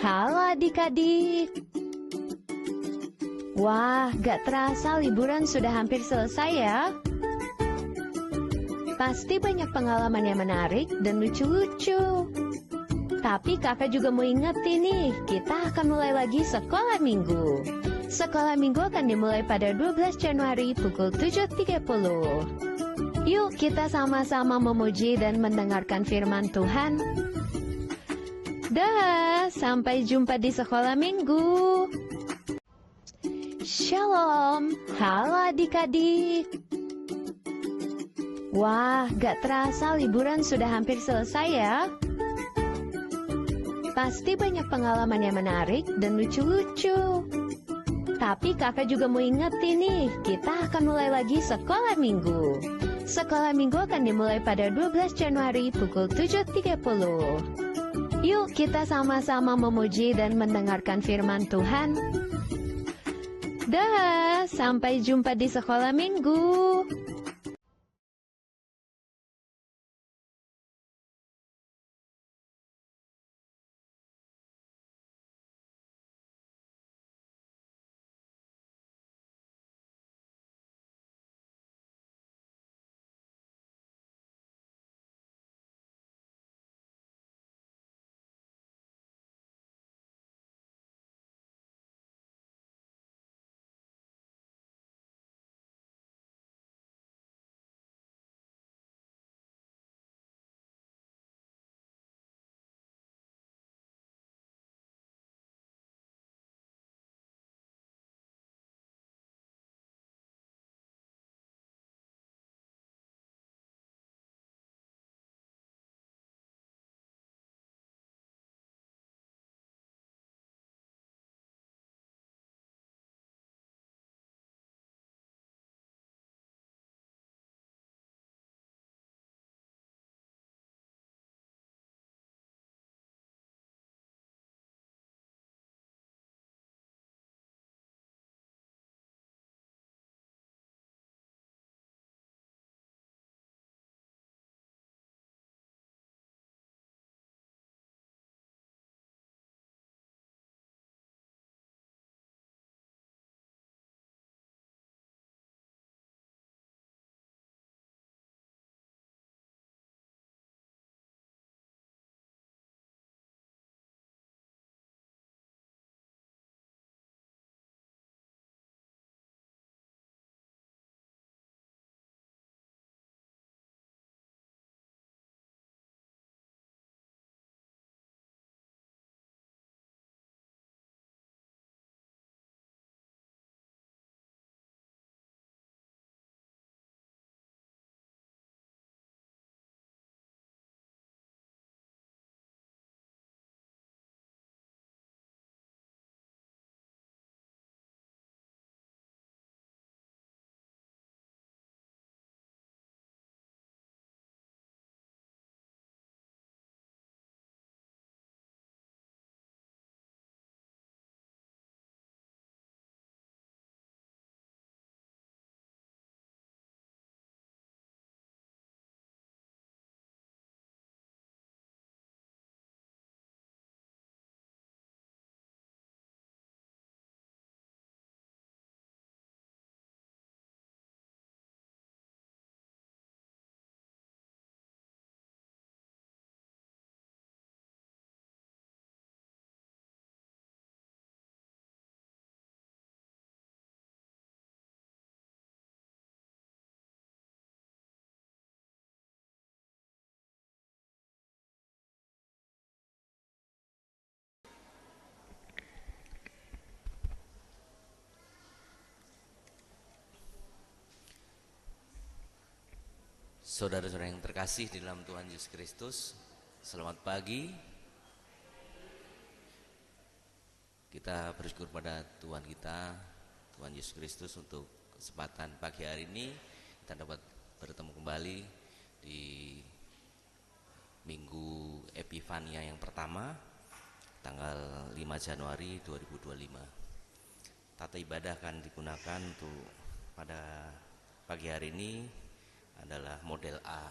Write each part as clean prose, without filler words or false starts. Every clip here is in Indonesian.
Halo adik-adik. Wah, gak terasa liburan sudah hampir selesai ya. Pasti banyak pengalaman yang menarik dan lucu-lucu. Tapi kakak juga mau ingetin nih, kita akan mulai lagi sekolah minggu. Sekolah minggu akan dimulai pada 12 Januari pukul 7.30. Yuk kita sama-sama memuji dan mendengarkan firman Tuhan. Dah, sampai jumpa di sekolah minggu. Shalom, halo adik-adik. Wah, gak terasa liburan sudah hampir selesai ya. Pasti banyak pengalaman yang menarik dan lucu-lucu. Tapi kakak juga mau ingetin nih, kita akan mulai lagi sekolah minggu. Sekolah minggu akan dimulai pada 12 Januari pukul 7.30. Yuk kita sama-sama memuji dan mendengarkan firman Tuhan. Dah, sampai jumpa di sekolah minggu. Saudara-saudara yang terkasih di dalam Tuhan Yesus Kristus, selamat pagi. Kita bersyukur pada Tuhan kita, Tuhan Yesus Kristus, untuk kesempatan pagi hari ini kita dapat bertemu kembali di Minggu Epifania yang pertama, tanggal 5 Januari 2025. Tata ibadah akan digunakan untuk pada pagi hari ini adalah model A.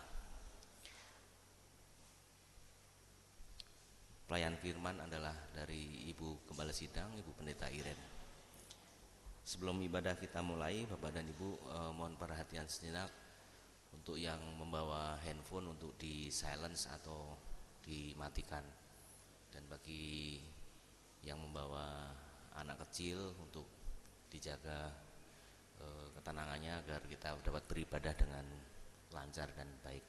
pelayan firman adalah dari Ibu Gembala Sidang, Ibu Pendeta Iren. Sebelum ibadah kita mulai, Bapak dan Ibu, mohon perhatian sejenak untuk yang membawa handphone untuk di silence atau dimatikan, dan bagi yang membawa anak kecil untuk dijaga ketenangannya agar kita dapat beribadah dengan lancar dan baik.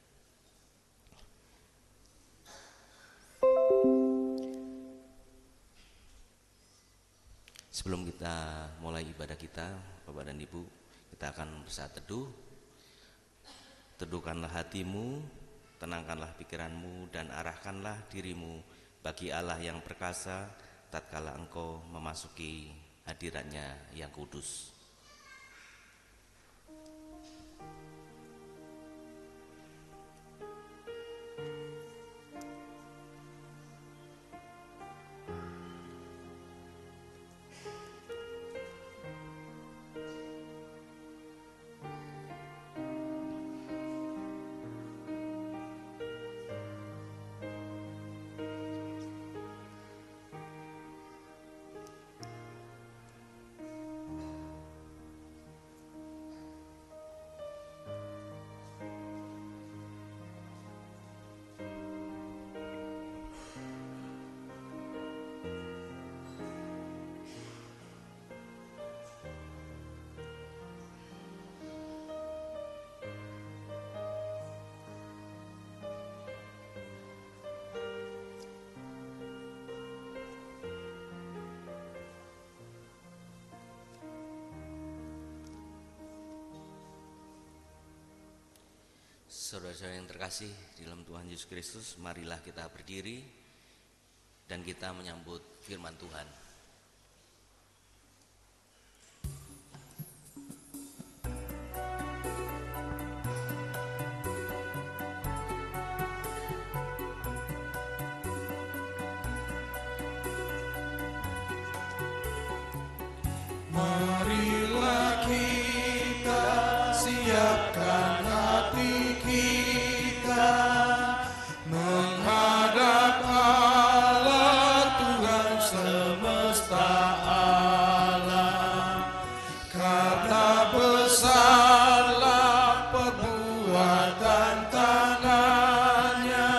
Sebelum kita mulai ibadah kita, Bapak dan Ibu, kita akan bersaat teduh. Teduhkanlah hatimu, tenangkanlah pikiranmu, dan arahkanlah dirimu bagi Allah yang perkasa tatkala engkau memasuki hadiratnya yang kudus. Saudara-saudara yang terkasih di dalam Tuhan Yesus Kristus, marilah kita berdiri dan kita menyambut firman Tuhan. Marilah kita siapkan hati kita menghadap Allah Tuhan semesta alam. Karena besarlah perbuatan tangannya,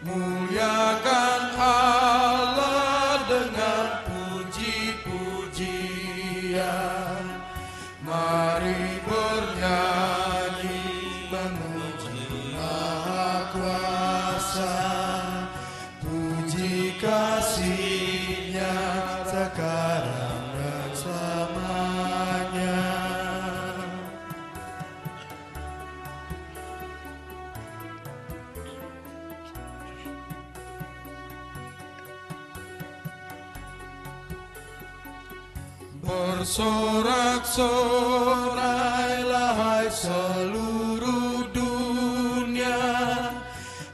muliakan Allah dengan puji-pujian. Mari bernyanyi memuji Maha Kuasa, puji kasih-Nya sekarang dan selamanya. Bersorak-sorailah hai seluruh dunia,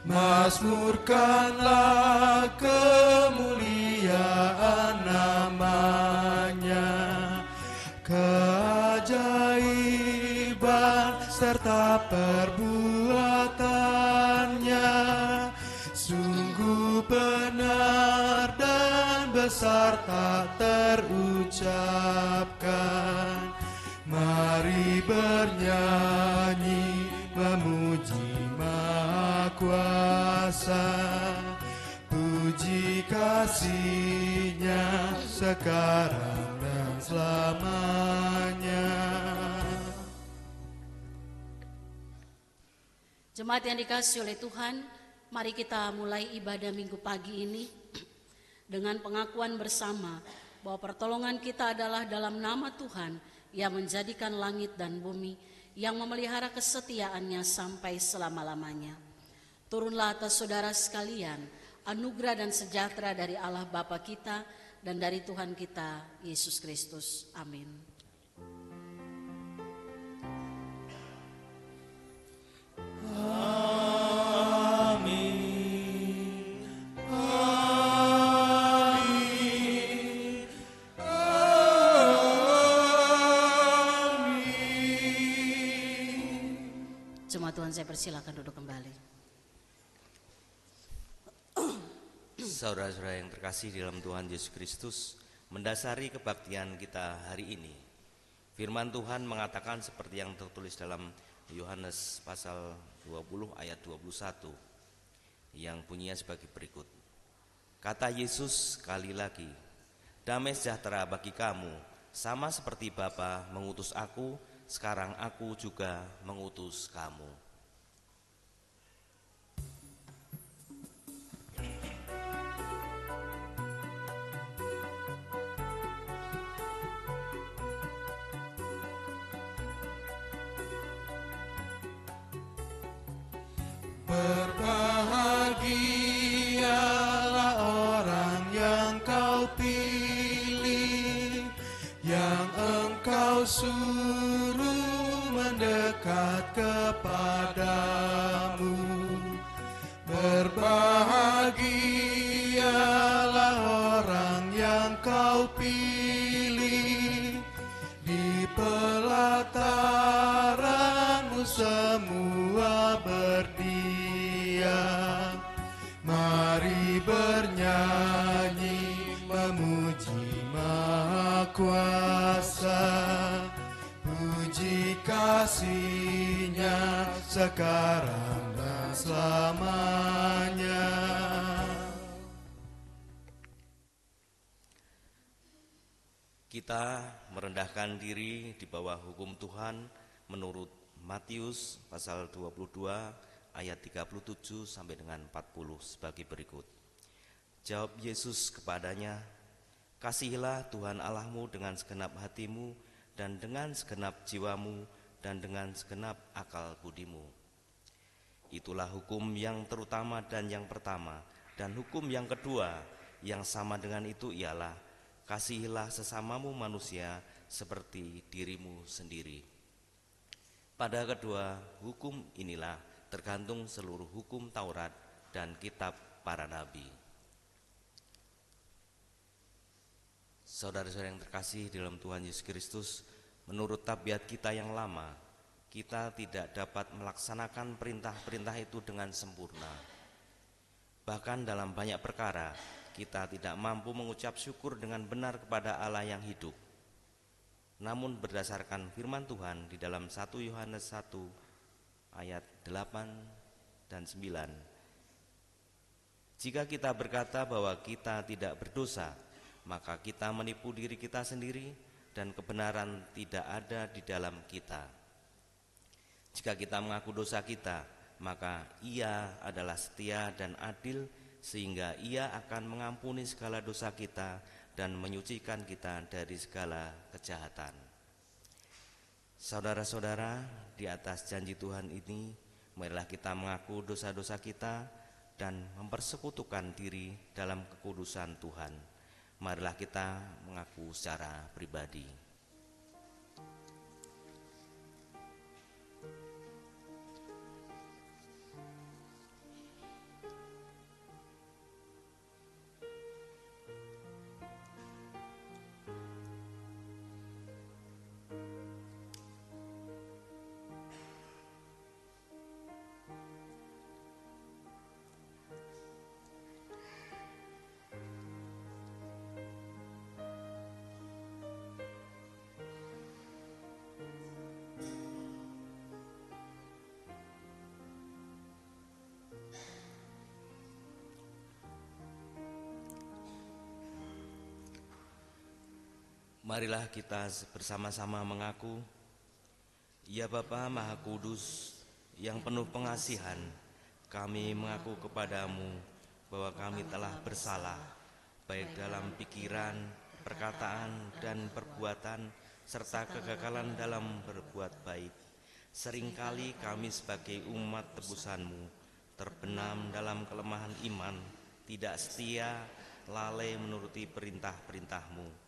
mazmurkanlah kemuliaan namanya. Keajaiban serta perbuatannya sungguh benar dan besar tak terucapkan. Mari bernyanyi memuji Maha Kuasa, puji kasih-Nya sekarang dan selamanya. Jemaat yang dikasihi oleh Tuhan, mari kita mulai ibadah minggu pagi ini dengan pengakuan bersama bahwa pertolongan kita adalah dalam nama Tuhan yang menjadikan langit dan bumi, yang memelihara kesetiaannya sampai selama-lamanya. Turunlah atas saudara sekalian anugerah dan sejahtera dari Allah Bapa kita dan dari Tuhan kita Yesus Kristus. Amin. Jemaat Tuhan, saya persilakan duduk kembali. Saudara-saudara yang terkasih di dalam Tuhan Yesus Kristus, mendasari kebaktian kita hari ini, firman Tuhan mengatakan seperti yang tertulis dalam Yohanes pasal 20 ayat 21 yang bunyinya sebagai berikut. Kata Yesus sekali lagi, damai sejahtera bagi kamu, sama seperti Bapa mengutus aku, sekarang aku juga mengutus kamu. Berbahagialah orang yang kau pilih, yang engkau suruh mendekat kepadamu. Berbahagialah orang yang kau pilih, di pelataranmu semua berdiam. Mari bernyanyi memuji Maha Kuasa, puji kasih-Nya sekarang dan selamanya. Kita merendahkan diri di bawah hukum Tuhan menurut Matius pasal 22 ayat 37 sampai dengan 40 sebagai berikut. Jawab Yesus kepadanya, kasihilah Tuhan Allahmu dengan segenap hatimu dan dengan segenap jiwamu dan dengan segenap akal budimu. Itulah hukum yang terutama dan yang pertama, dan hukum yang kedua yang sama dengan itu ialah kasihilah sesamamu manusia seperti dirimu sendiri. Pada kedua hukum inilah tergantung seluruh hukum Taurat dan kitab para nabi. Saudara-saudara yang terkasih di dalam Tuhan Yesus Kristus, menurut tabiat kita yang lama, kita tidak dapat melaksanakan perintah-perintah itu dengan sempurna. Bahkan dalam banyak perkara, kita tidak mampu mengucap syukur dengan benar kepada Allah yang hidup. Namun berdasarkan firman Tuhan di dalam 1 Yohanes 1 ayat 8 dan 9, jika kita berkata bahwa kita tidak berdosa, maka kita menipu diri kita sendiri dan kebenaran tidak ada di dalam kita. Jika kita mengaku dosa kita, maka Ia adalah setia dan adil sehingga Ia akan mengampuni segala dosa kita dan menyucikan kita dari segala kejahatan. Saudara-saudara, di atas janji Tuhan ini, marilah kita mengaku dosa-dosa kita dan mempersekutukan diri dalam kekudusan Tuhan. Marilah kita mengaku secara pribadi. Marilah kita bersama-sama mengaku, Ya Bapa Maha Kudus yang penuh pengasihan, kami mengaku kepadamu bahwa kami telah bersalah, baik dalam pikiran, perkataan, dan perbuatan, serta kegagalan dalam berbuat baik. Seringkali kami sebagai umat tebusanmu terbenam dalam kelemahan iman, tidak setia, lalai menuruti perintah-perintahmu.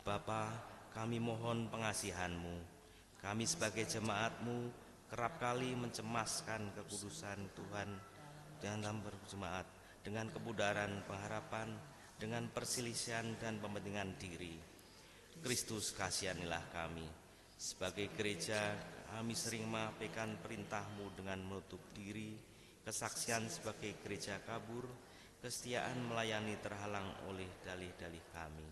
Bapa, kami mohon pengasihan-Mu. Kami sebagai jemaat-Mu kerap kali mencemaskan kekudusan Tuhan dalam berjemaat dengan kemudaran pengharapan, dengan perselisihan dan kepentingan diri. Kristus, kasihanilah kami. Sebagai gereja, kami sering mengabaikan perintah-Mu dengan menutup diri, kesaksian sebagai gereja kabur, kesetiaan melayani terhalang oleh dalih-dalih kami.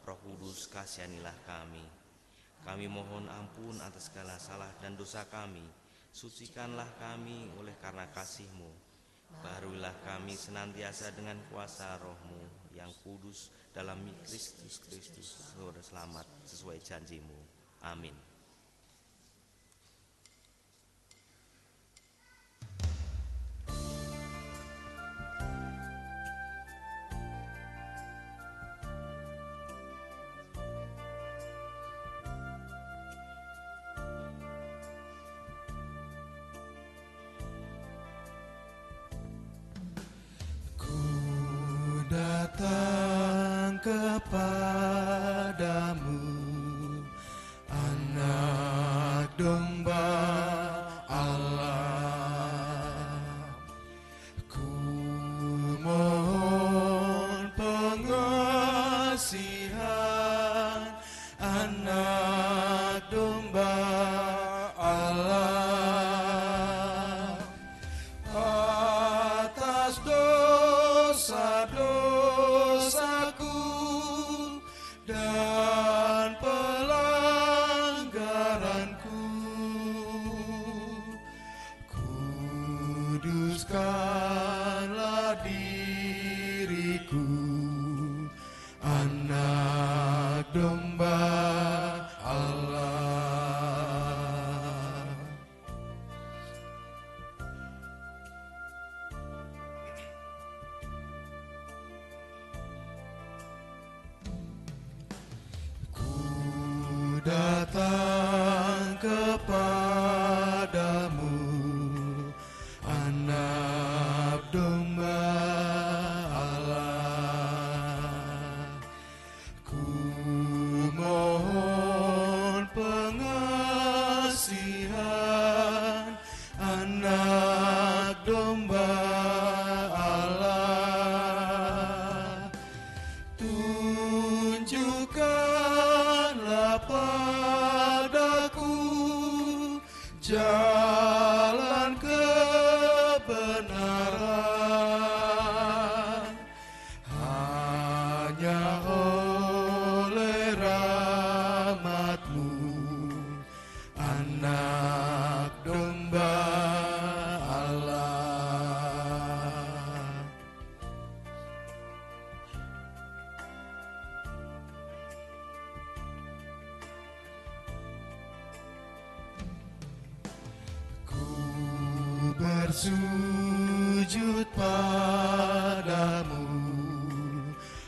Roh Kudus, kasihanilah kami. Kami mohon ampun atas segala salah dan dosa kami. Sucikanlah kami oleh karena kasih-Mu. Baharuilah kami senantiasa dengan kuasa Roh-Mu yang kudus dalam Kristus selamat sesuai janji-Mu. Amin. Datang kepadamu, Anak Domba Allah. Ku mohon pengasihan, Anak Domba Allah, atas dosa-dosaku dan pelanggaranku. Kuduskanlah diriku, Anak Domba Allah. Datang kepadamu, Anak Domba Allah. Ku mohon pengasihan, Anak Domba Allah. Tunjukkanlah padaku jalan kebenaran, hanya oleh rahmat-Mu, Anak Domba Allah. Bersujud padamu,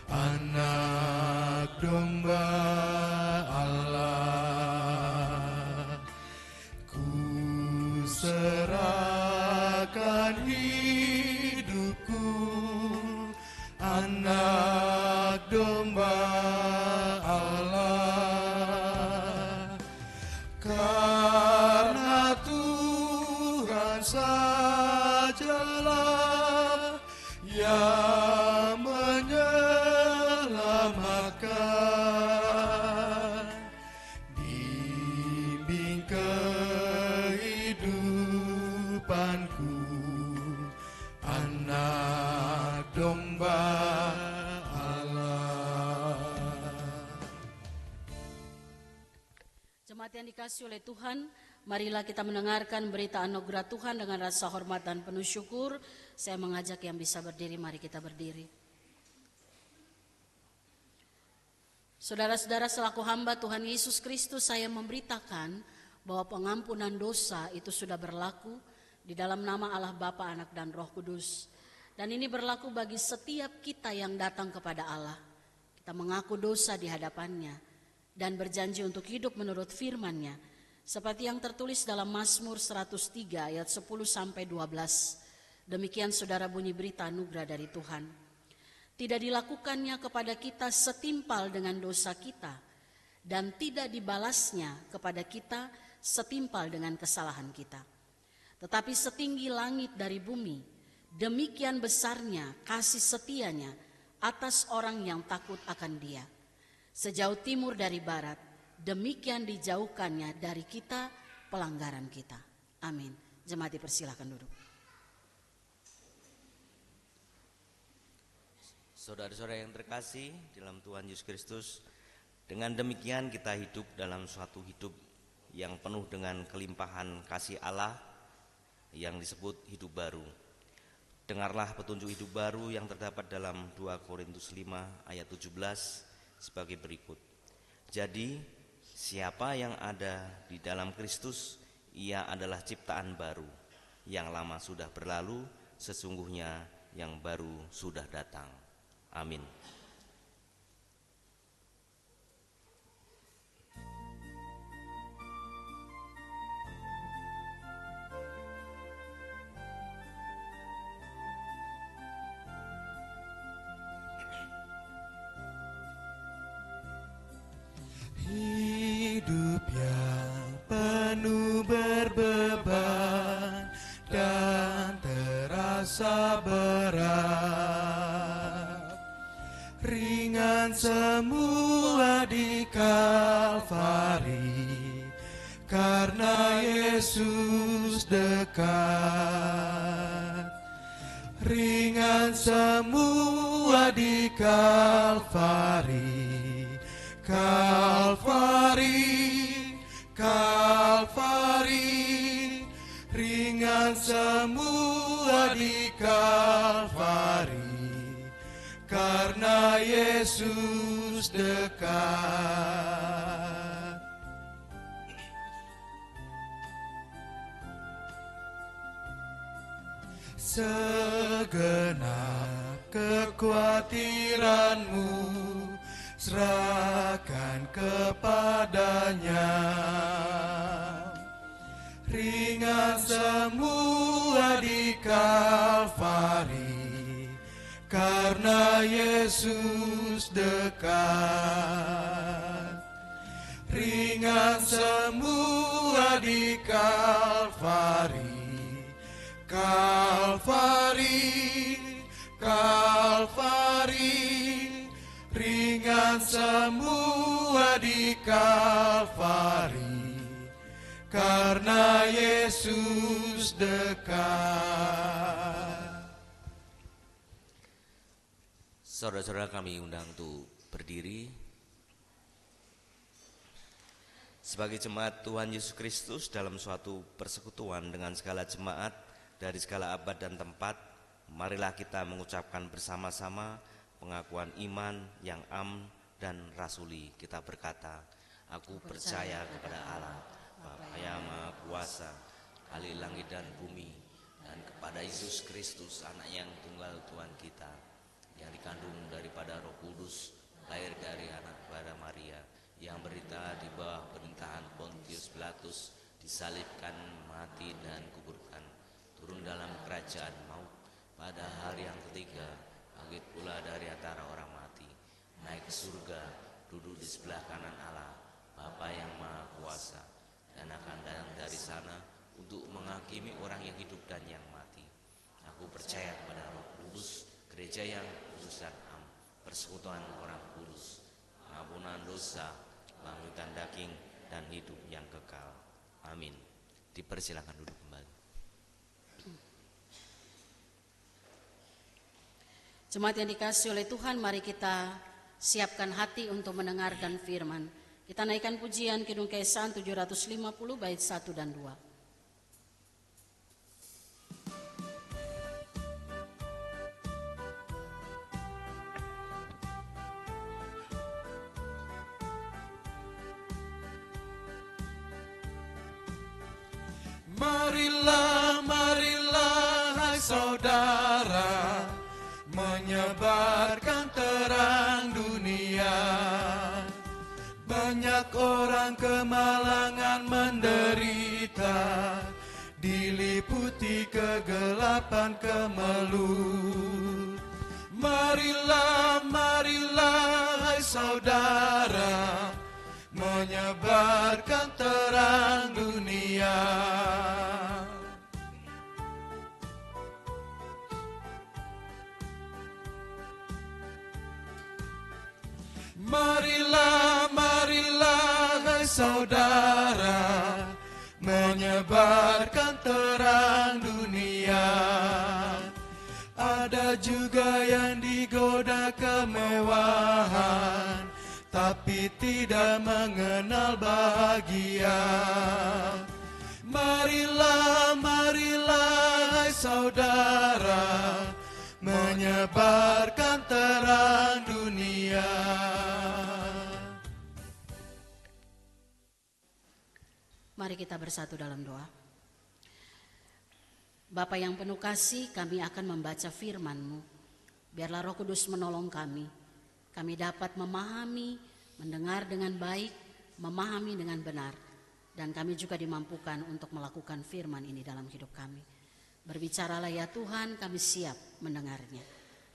Anak Domba Allah. Ku serahkan hidupku, Anak Domba Allah. Karena Tuhan sajalah yang menyelamatkan. Bimbing kehidupanku, Anak Domba Allah. Jemaat yang dikasihi oleh Tuhan, marilah kita mendengarkan berita anugerah Tuhan dengan rasa hormat dan penuh syukur. Saya mengajak yang bisa berdiri, mari kita berdiri. Saudara-saudara, selaku hamba Tuhan Yesus Kristus, saya memberitakan bahwa pengampunan dosa itu sudah berlaku di dalam nama Allah Bapa, Anak, dan Roh Kudus. Dan ini berlaku bagi setiap kita yang datang kepada Allah. Kita mengaku dosa di hadapannya dan berjanji untuk hidup menurut firman-Nya. Seperti yang tertulis dalam Mazmur 103 ayat 10-12. Demikian saudara bunyi berita anugerah dari Tuhan. Tidak dilakukannya kepada kita setimpal dengan dosa kita, dan tidak dibalasnya kepada kita setimpal dengan kesalahan kita. Tetapi setinggi langit dari bumi, demikian besarnya kasih setianya atas orang yang takut akan Dia. Sejauh timur dari barat, demikian dijauhkannya dari kita pelanggaran kita. Amin. Jemaat dipersilakan duduk. Saudara-saudara yang terkasih dalam Tuhan Yesus Kristus, dengan demikian kita hidup dalam suatu hidup yang penuh dengan kelimpahan kasih Allah yang disebut hidup baru. Dengarlah petunjuk hidup baru yang terdapat dalam 2 Korintus 5 ayat 17 sebagai berikut. Jadi, siapa yang ada di dalam Kristus, ia adalah ciptaan baru. Yang lama sudah berlalu, sesungguhnya yang baru sudah datang. Amin. Hidup yang penuh berbeban dan terasa berat, ringan semua di Kalvari, karena Yesus dekat. Ringan semua di Kalvari, Kalvari, Kalvari, ringan semua di Kalvari, karena Yesus dekat. Segenap kekhawatiranmu serahkan kepadanya. Ringan semua di Kalvari, karena Yesus dekat. Ringan semua di Kalvari, Kalvari, Kalvari, ringan semua di Kalvari, karena Yesus dekat. Saudara-saudara, kami undang untuk berdiri. Sebagai jemaat Tuhan Yesus Kristus dalam suatu persekutuan dengan segala jemaat dari segala abad dan tempat, marilah kita mengucapkan bersama-sama pengakuan iman yang am dan rasuli. Kita berkata, aku percaya kepada Allah, Bapa yang Maha Kuasa, Ahli langit dan bumi, dan kepada Yesus Kristus, Anak yang tunggal Tuhan kita, yang dikandung daripada Roh Kudus, lahir dari anak pada Maria, yang berita di bawah pemerintahan Pontius Pilatus, disalibkan, mati dan kuburkan, turun dalam kerajaan maut, pada hari yang ketiga bangkit pula dari antara orang mati, naik ke surga, duduk di sebelah kanan Allah, Bapa yang Maha Kuasa, dan akan datang dari sana untuk menghakimi orang yang hidup dan yang mati. Aku percaya kepada Roh Kudus, gereja yang kudus dan am, persekutuan orang kudus, pengampunan dosa, bangkitan daging, dan hidup yang kekal. Amin. Dipersilakan duduk kembali. Jemaat yang dikasihi oleh Tuhan, mari kita siapkan hati untuk mendengarkan firman. Kita naikkan pujian Kidung Kesan 750 bait 1 dan 2. Marilah, marilah, hai saudara, menyebarkan terang dunia. Banyak orang kemalangan menderita, diliputi kegelapan kemelut. Marilah, marilah, hai saudara, menyebarkan terang dunia. Marilah, marilah, hai saudara, menyebarkan terang dunia. Ada juga yang digolongkan menggoda kemewahan, tapi tidak mengenal bahagia. Marilah, marilah hai saudara, menyebarkan terang dunia. Mari kita bersatu dalam doa. Bapa yang penuh kasih, kami akan membaca firman-Mu. Biarlah Roh Kudus menolong kami. Kami dapat memahami, mendengar dengan baik, memahami dengan benar. Dan kami juga dimampukan untuk melakukan firman ini dalam hidup kami. Berbicaralah ya Tuhan, kami siap mendengarnya.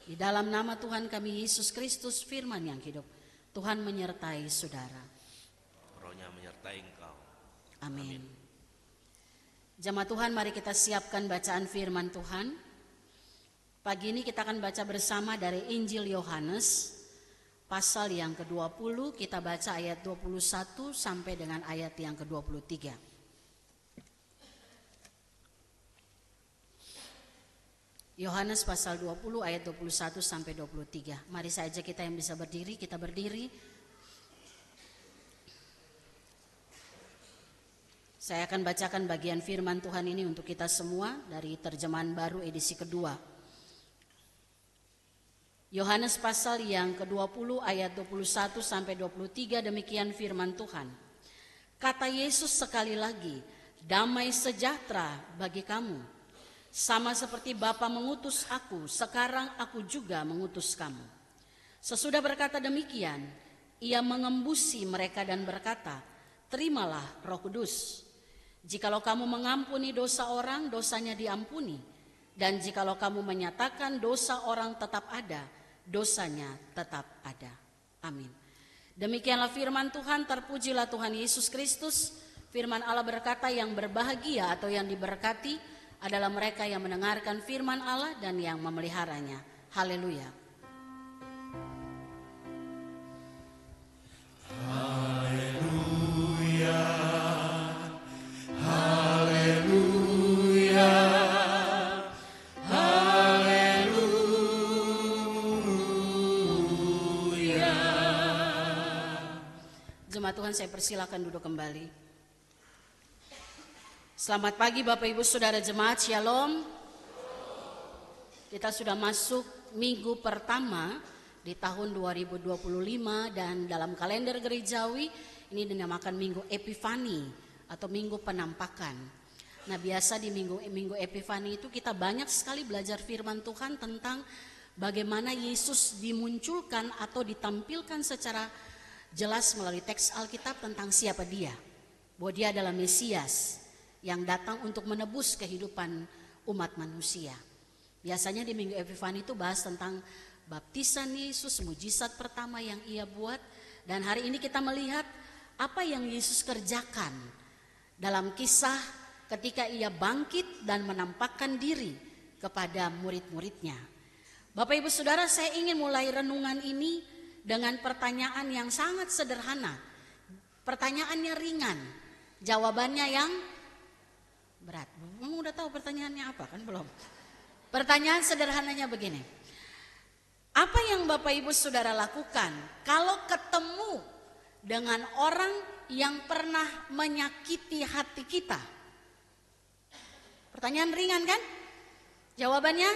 Di dalam nama Tuhan kami Yesus Kristus, firman yang hidup. Tuhan menyertai saudara. Rohnya menyertai engkau. Amin. Jemaat Tuhan, mari kita siapkan bacaan firman Tuhan. Pagi ini kita akan baca bersama dari Injil Yohanes pasal yang ke-20, kita baca ayat 21 sampai dengan ayat yang ke-23. Yohanes pasal 20 ayat 21 sampai 23. Mari saja kita yang bisa berdiri, kita berdiri. Saya akan bacakan bagian firman Tuhan ini untuk kita semua dari terjemahan baru edisi kedua. Yohanes pasal yang ke-20 ayat 21 sampai 23, demikian firman Tuhan. Kata Yesus sekali lagi, damai sejahtera bagi kamu. Sama seperti Bapa mengutus aku, sekarang aku juga mengutus kamu. Sesudah berkata demikian, ia mengembusi mereka dan berkata, terimalah Roh Kudus. Jikalau kamu mengampuni dosa orang, dosanya diampuni. Dan jikalau kamu menyatakan dosa orang tetap ada, dosanya tetap ada. Amin. Demikianlah firman Tuhan, terpujilah Tuhan Yesus Kristus. Firman Allah berkata, yang berbahagia atau yang diberkati adalah mereka yang mendengarkan firman Allah dan yang memeliharanya. Haleluya. Haleluya. Jemaat Tuhan, saya persilakan duduk kembali. Selamat pagi Bapak Ibu Saudara jemaat, Shalom. Kita sudah masuk minggu pertama di tahun 2025 dan dalam kalender gerejawi ini dinamakan Minggu Epifani atau Minggu Penampakan. Nah, biasa di Minggu Epifani itu kita banyak sekali belajar firman Tuhan tentang bagaimana Yesus dimunculkan atau ditampilkan secara jelas melalui teks Alkitab tentang siapa dia. Bahwa dia adalah Mesias yang datang untuk menebus kehidupan umat manusia. Biasanya di Minggu Epifani itu bahas tentang baptisan Yesus, mujizat pertama yang ia buat. Dan hari ini kita melihat apa yang Yesus kerjakan dalam kisah ketika ia bangkit dan menampakkan diri kepada murid-muridnya. Bapak Ibu Saudara, saya ingin mulai renungan ini dengan pertanyaan yang sangat sederhana. Pertanyaannya ringan, jawabannya yang berat. Kamu udah tahu pertanyaannya apa kan? Belum. Pertanyaan sederhananya begini. Apa yang Bapak Ibu Saudara lakukan kalau ketemu dengan orang yang pernah menyakiti hati kita? Pertanyaan ringan kan? Jawabannya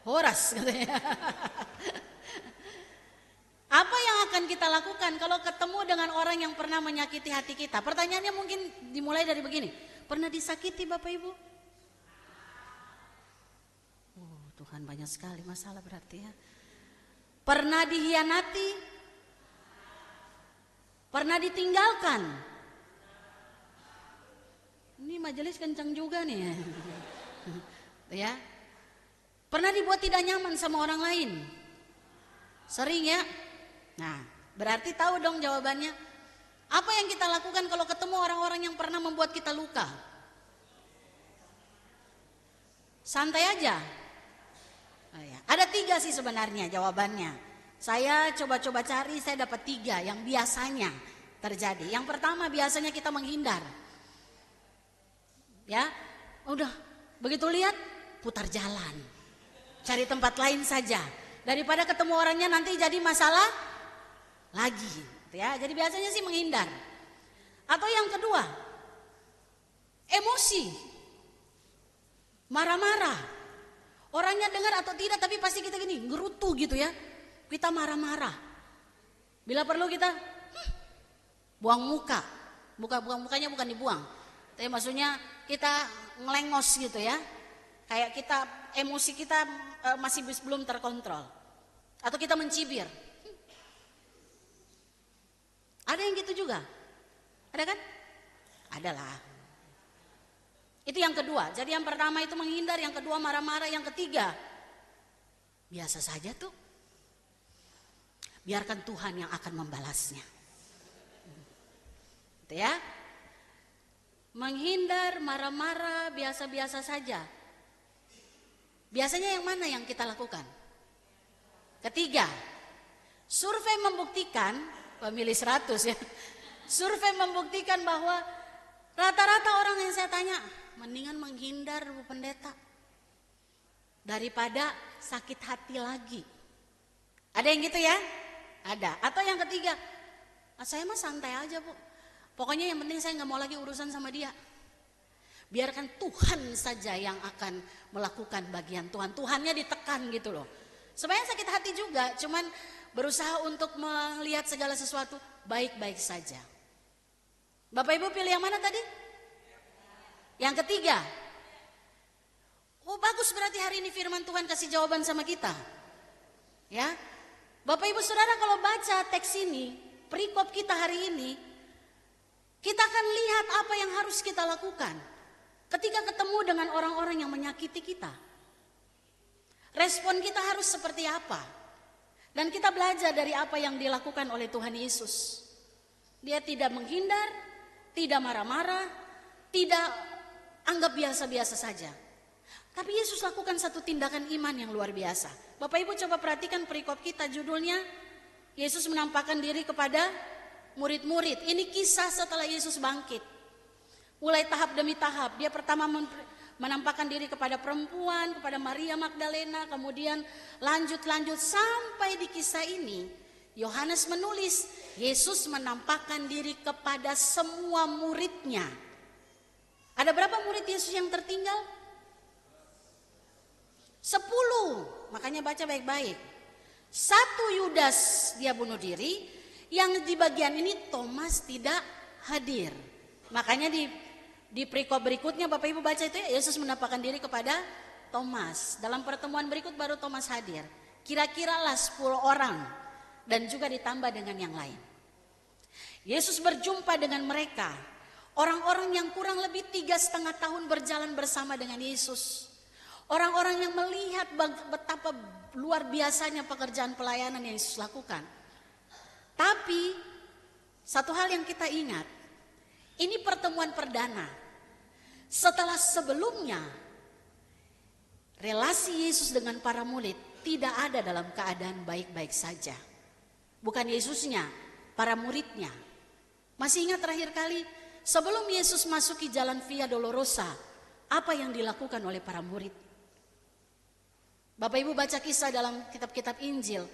horas katanya. Apa yang akan kita lakukan kalau ketemu dengan orang yang pernah menyakiti hati kita? Pertanyaannya mungkin dimulai dari begini. Pernah disakiti Bapak Ibu? Oh, Tuhan, banyak sekali masalah berarti ya. Pernah dihianati? Pernah ditinggalkan? Ini majelis kencang juga nih. Ya. Pernah dibuat tidak nyaman sama orang lain? Sering ya? Nah, berarti tahu dong jawabannya. Apa yang kita lakukan kalau ketemu orang-orang yang pernah membuat kita luka? Santai aja. Oh ya. Ada 3 sih sebenarnya jawabannya. Saya coba-coba cari, saya dapat 3 yang biasanya terjadi. Yang pertama, biasanya kita menghindar. Ya, udah begitu lihat putar jalan. Cari tempat lain saja. Daripada ketemu orangnya nanti jadi masalah lagi. Ya, jadi biasanya sih menghindar. Atau yang kedua, emosi. Marah-marah. Orangnya dengar atau tidak tapi pasti kita gini, ngerutu gitu ya. Kita marah-marah. Bila perlu kita buang muka. Buang mukanya bukan dibuang. Tapi maksudnya kita ngelengos gitu ya. Kayak kita emosi kita masih belum terkontrol. Atau kita mencibir. Ada yang gitu juga? Ada kan? Adalah. Itu yang kedua. Jadi yang pertama itu menghindar, yang kedua marah-marah, yang ketiga biasa saja tuh. Biarkan Tuhan yang akan membalasnya. Gitu ya. Menghindar, marah-marah, biasa-biasa saja. Biasanya yang mana yang kita lakukan? Ketiga, survei membuktikan, pemilih 100 ya. Survei membuktikan bahwa rata-rata orang yang saya tanya, mendingan menghindar Bu Pendeta daripada sakit hati lagi. Ada yang gitu ya? Ada. Atau yang ketiga, saya mah santai aja Bu. Pokoknya yang penting saya gak mau lagi urusan sama dia. Biarkan Tuhan saja yang akan melakukan bagian Tuhan. Tuhannya ditekan gitu loh. Sebenarnya sakit hati juga, cuman berusaha untuk melihat segala sesuatu baik-baik saja. Bapak Ibu pilih yang mana tadi? Yang ketiga. Oh bagus, berarti hari ini firman Tuhan kasih jawaban sama kita. Ya. Bapak Ibu Saudara kalau baca teks ini, perikop kita hari ini, kita akan lihat apa yang harus kita lakukan ketika ketemu dengan orang-orang yang menyakiti kita. Respon kita harus seperti apa? Dan kita belajar dari apa yang dilakukan oleh Tuhan Yesus. Dia tidak menghindar, tidak marah-marah, tidak anggap biasa-biasa saja. Tapi Yesus lakukan satu tindakan iman yang luar biasa. Bapak Ibu coba perhatikan perikop kita, judulnya Yesus menampakkan diri kepada murid-murid. Ini kisah setelah Yesus bangkit. Mulai tahap demi tahap. Dia pertama menampakkan diri kepada perempuan, kepada Maria Magdalena, kemudian lanjut sampai di kisah ini Yohanes menulis Yesus menampakkan diri kepada semua muridnya. Ada berapa murid Yesus yang tertinggal? 10. Makanya baca baik-baik. 1 Yudas dia bunuh diri, yang di bagian ini Thomas tidak hadir. Makanya di perikop berikutnya Bapak Ibu baca itu ya, Yesus menampakkan diri kepada Thomas. Dalam pertemuan berikut baru Thomas hadir. Kira-kiralah 10 orang dan juga ditambah dengan yang lain. Yesus berjumpa dengan mereka. Orang-orang yang kurang lebih 3,5 tahun berjalan bersama dengan Yesus. Orang-orang yang melihat betapa luar biasanya pekerjaan pelayanan yang Yesus lakukan. Tapi satu hal yang kita ingat, ini pertemuan perdana. Setelah sebelumnya relasi Yesus dengan para murid tidak ada dalam keadaan baik-baik saja. Bukan Yesusnya, para muridnya. Masih ingat terakhir kali sebelum Yesus masuki jalan Via Dolorosa, apa yang dilakukan oleh para murid? Bapak Ibu baca kisah dalam kitab-kitab Injil.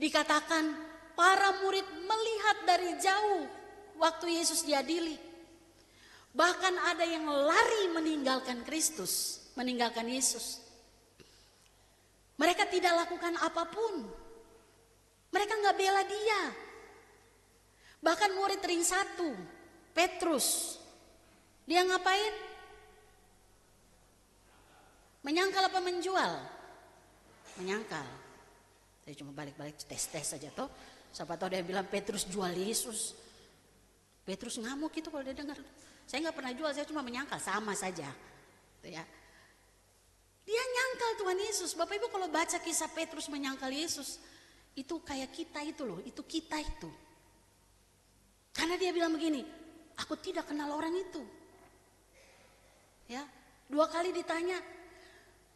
Dikatakan para murid melihat dari jauh waktu Yesus diadili. Bahkan ada yang lari meninggalkan Kristus, meninggalkan Yesus. Mereka tidak lakukan apapun. Mereka gak bela dia. Bahkan murid ring 1, Petrus, dia ngapain? Menyangkal apa menjual? Menyangkal. Saya cuma balik-balik tes-tes saja toh. Siapa tahu dia bilang Petrus jual Yesus. Petrus ngamuk gitu kalau dia dengar. Saya nggak pernah jual, saya cuma menyangkal, sama saja. Ya. Dia nyangkal Tuhan Yesus. Bapak Ibu kalau baca kisah Petrus menyangkal Yesus, itu kayak kita itu loh, itu kita itu. Karena dia bilang begini, aku tidak kenal orang itu. Ya, 2 kali ditanya,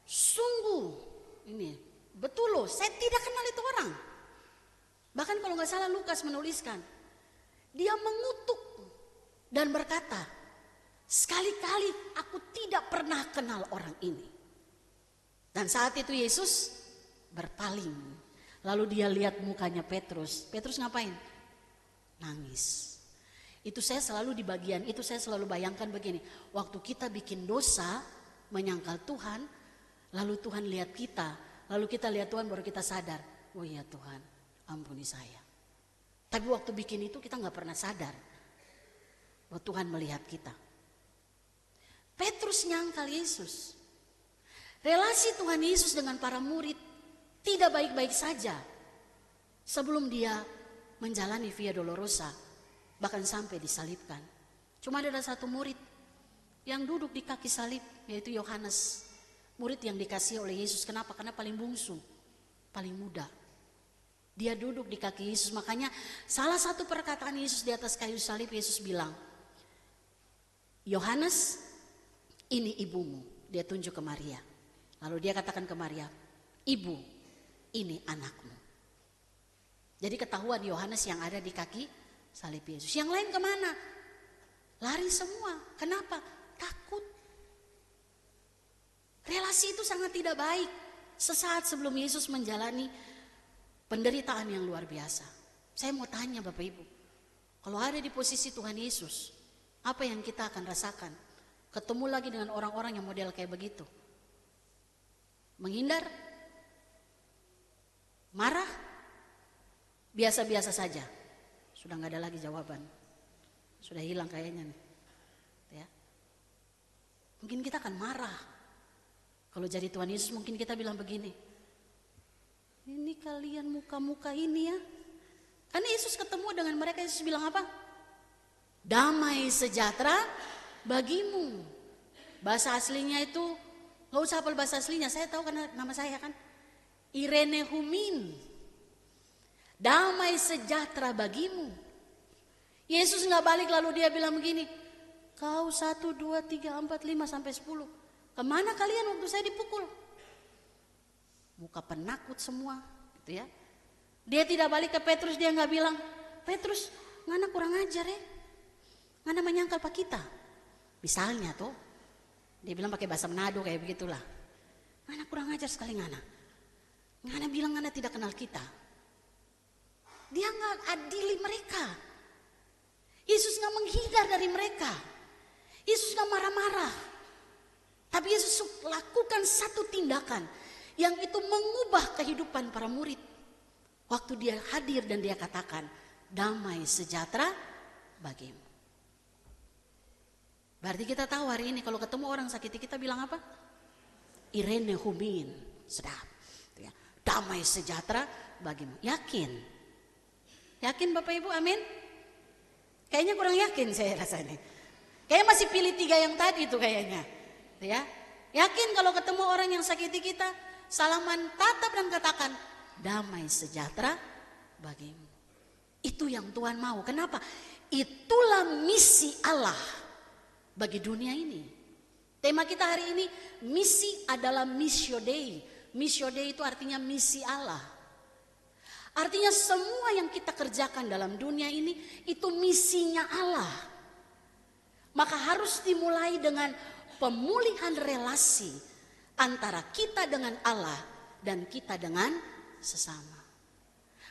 sungguh ini betul loh, saya tidak kenal itu orang. Bahkan kalau nggak salah Lukas menuliskan, dia mengutuk dan berkata, sekali-kali aku tidak pernah kenal orang ini. Dan saat itu Yesus berpaling. Lalu dia lihat mukanya Petrus. Petrus ngapain? Nangis. Itu saya selalu di bagian itu saya selalu bayangkan begini. Waktu kita bikin dosa, menyangkal Tuhan, lalu Tuhan lihat kita, lalu kita lihat Tuhan baru kita sadar, oh iya Tuhan, ampuni saya. Tapi waktu bikin itu kita nggak pernah sadar bahwa Tuhan melihat kita. Petrus nyangkal Yesus. Relasi Tuhan Yesus dengan para murid tidak baik-baik saja sebelum dia menjalani Via Dolorosa, bahkan sampai disalibkan. Cuma ada satu murid yang duduk di kaki salib, yaitu Yohanes. Murid yang dikasih oleh Yesus. Kenapa? Karena paling bungsu, paling muda. Dia duduk di kaki Yesus. Makanya salah satu perkataan Yesus di atas kayu salib, Yesus bilang, Yohanes, ini ibumu. Dia tunjuk ke Maria. Lalu dia katakan ke Maria, ibu, ini anakmu. Jadi ketahuan Yohanes yang ada di kaki salib Yesus. Yang lain kemana? Lari semua. Kenapa? Takut. Relasi itu sangat tidak baik. Sesaat sebelum Yesus menjalani penderitaan yang luar biasa. Saya mau tanya Bapak Ibu, kalau ada di posisi Tuhan Yesus, apa yang kita akan rasakan? Ketemu lagi dengan orang-orang yang model kayak begitu. Menghindar? Marah? Biasa-biasa saja. Sudah gak ada lagi jawaban. Sudah hilang kayaknya nih. Ya. Mungkin kita akan marah. Kalau jadi Tuhan Yesus mungkin kita bilang begini. Ini kalian muka-muka ini ya. Karena Yesus ketemu dengan mereka, Yesus bilang apa? Damai sejahtera bagimu. Bahasa aslinya itu, gak usah hafal bahasa aslinya, saya tahu karena nama saya kan. Irene Humin. Damai sejahtera bagimu. Yesus gak balik lalu dia bilang begini. Kau 1, 2, 3, 4, 5 sampai 10. Kemana kalian waktu saya dipukul? Muka penakut semua gitu ya. Dia tidak balik ke Petrus, dia gak bilang, Petrus ngana kurang ajar ya. Ngana menyangkal pak kita. Misalnya tuh. Dia bilang pakai bahasa Manado kayak begitulah. Ngana kurang ajar sekali ngana. Ngana bilang ngana tidak kenal kita. Dia gak adili mereka. Yesus gak menghindar dari mereka. Yesus gak marah-marah. Tapi Yesus lakukan satu tindakan yang itu mengubah kehidupan para murid. Waktu dia hadir dan dia katakan, damai sejahtera bagimu. Berarti kita tahu hari ini kalau ketemu orang sakiti kita bilang apa? Irene Humin, sedap. Damai sejahtera bagimu. Yakin? Yakin Bapak Ibu, amin? Kayaknya kurang yakin saya rasanya. Kayaknya masih pilih 3 yang tadi tuh kayaknya. Ya. Yakin kalau ketemu orang yang sakiti kita, salaman tatap dan katakan, damai sejahtera bagimu. Itu yang Tuhan mau. Kenapa? Itulah misi Allah bagi dunia ini. Tema kita hari ini, misi adalah Missio Dei. Missio Dei itu artinya misi Allah. Artinya semua yang kita kerjakan dalam dunia ini itu misinya Allah. Maka harus dimulai dengan pemulihan relasi antara kita dengan Allah dan kita dengan sesama.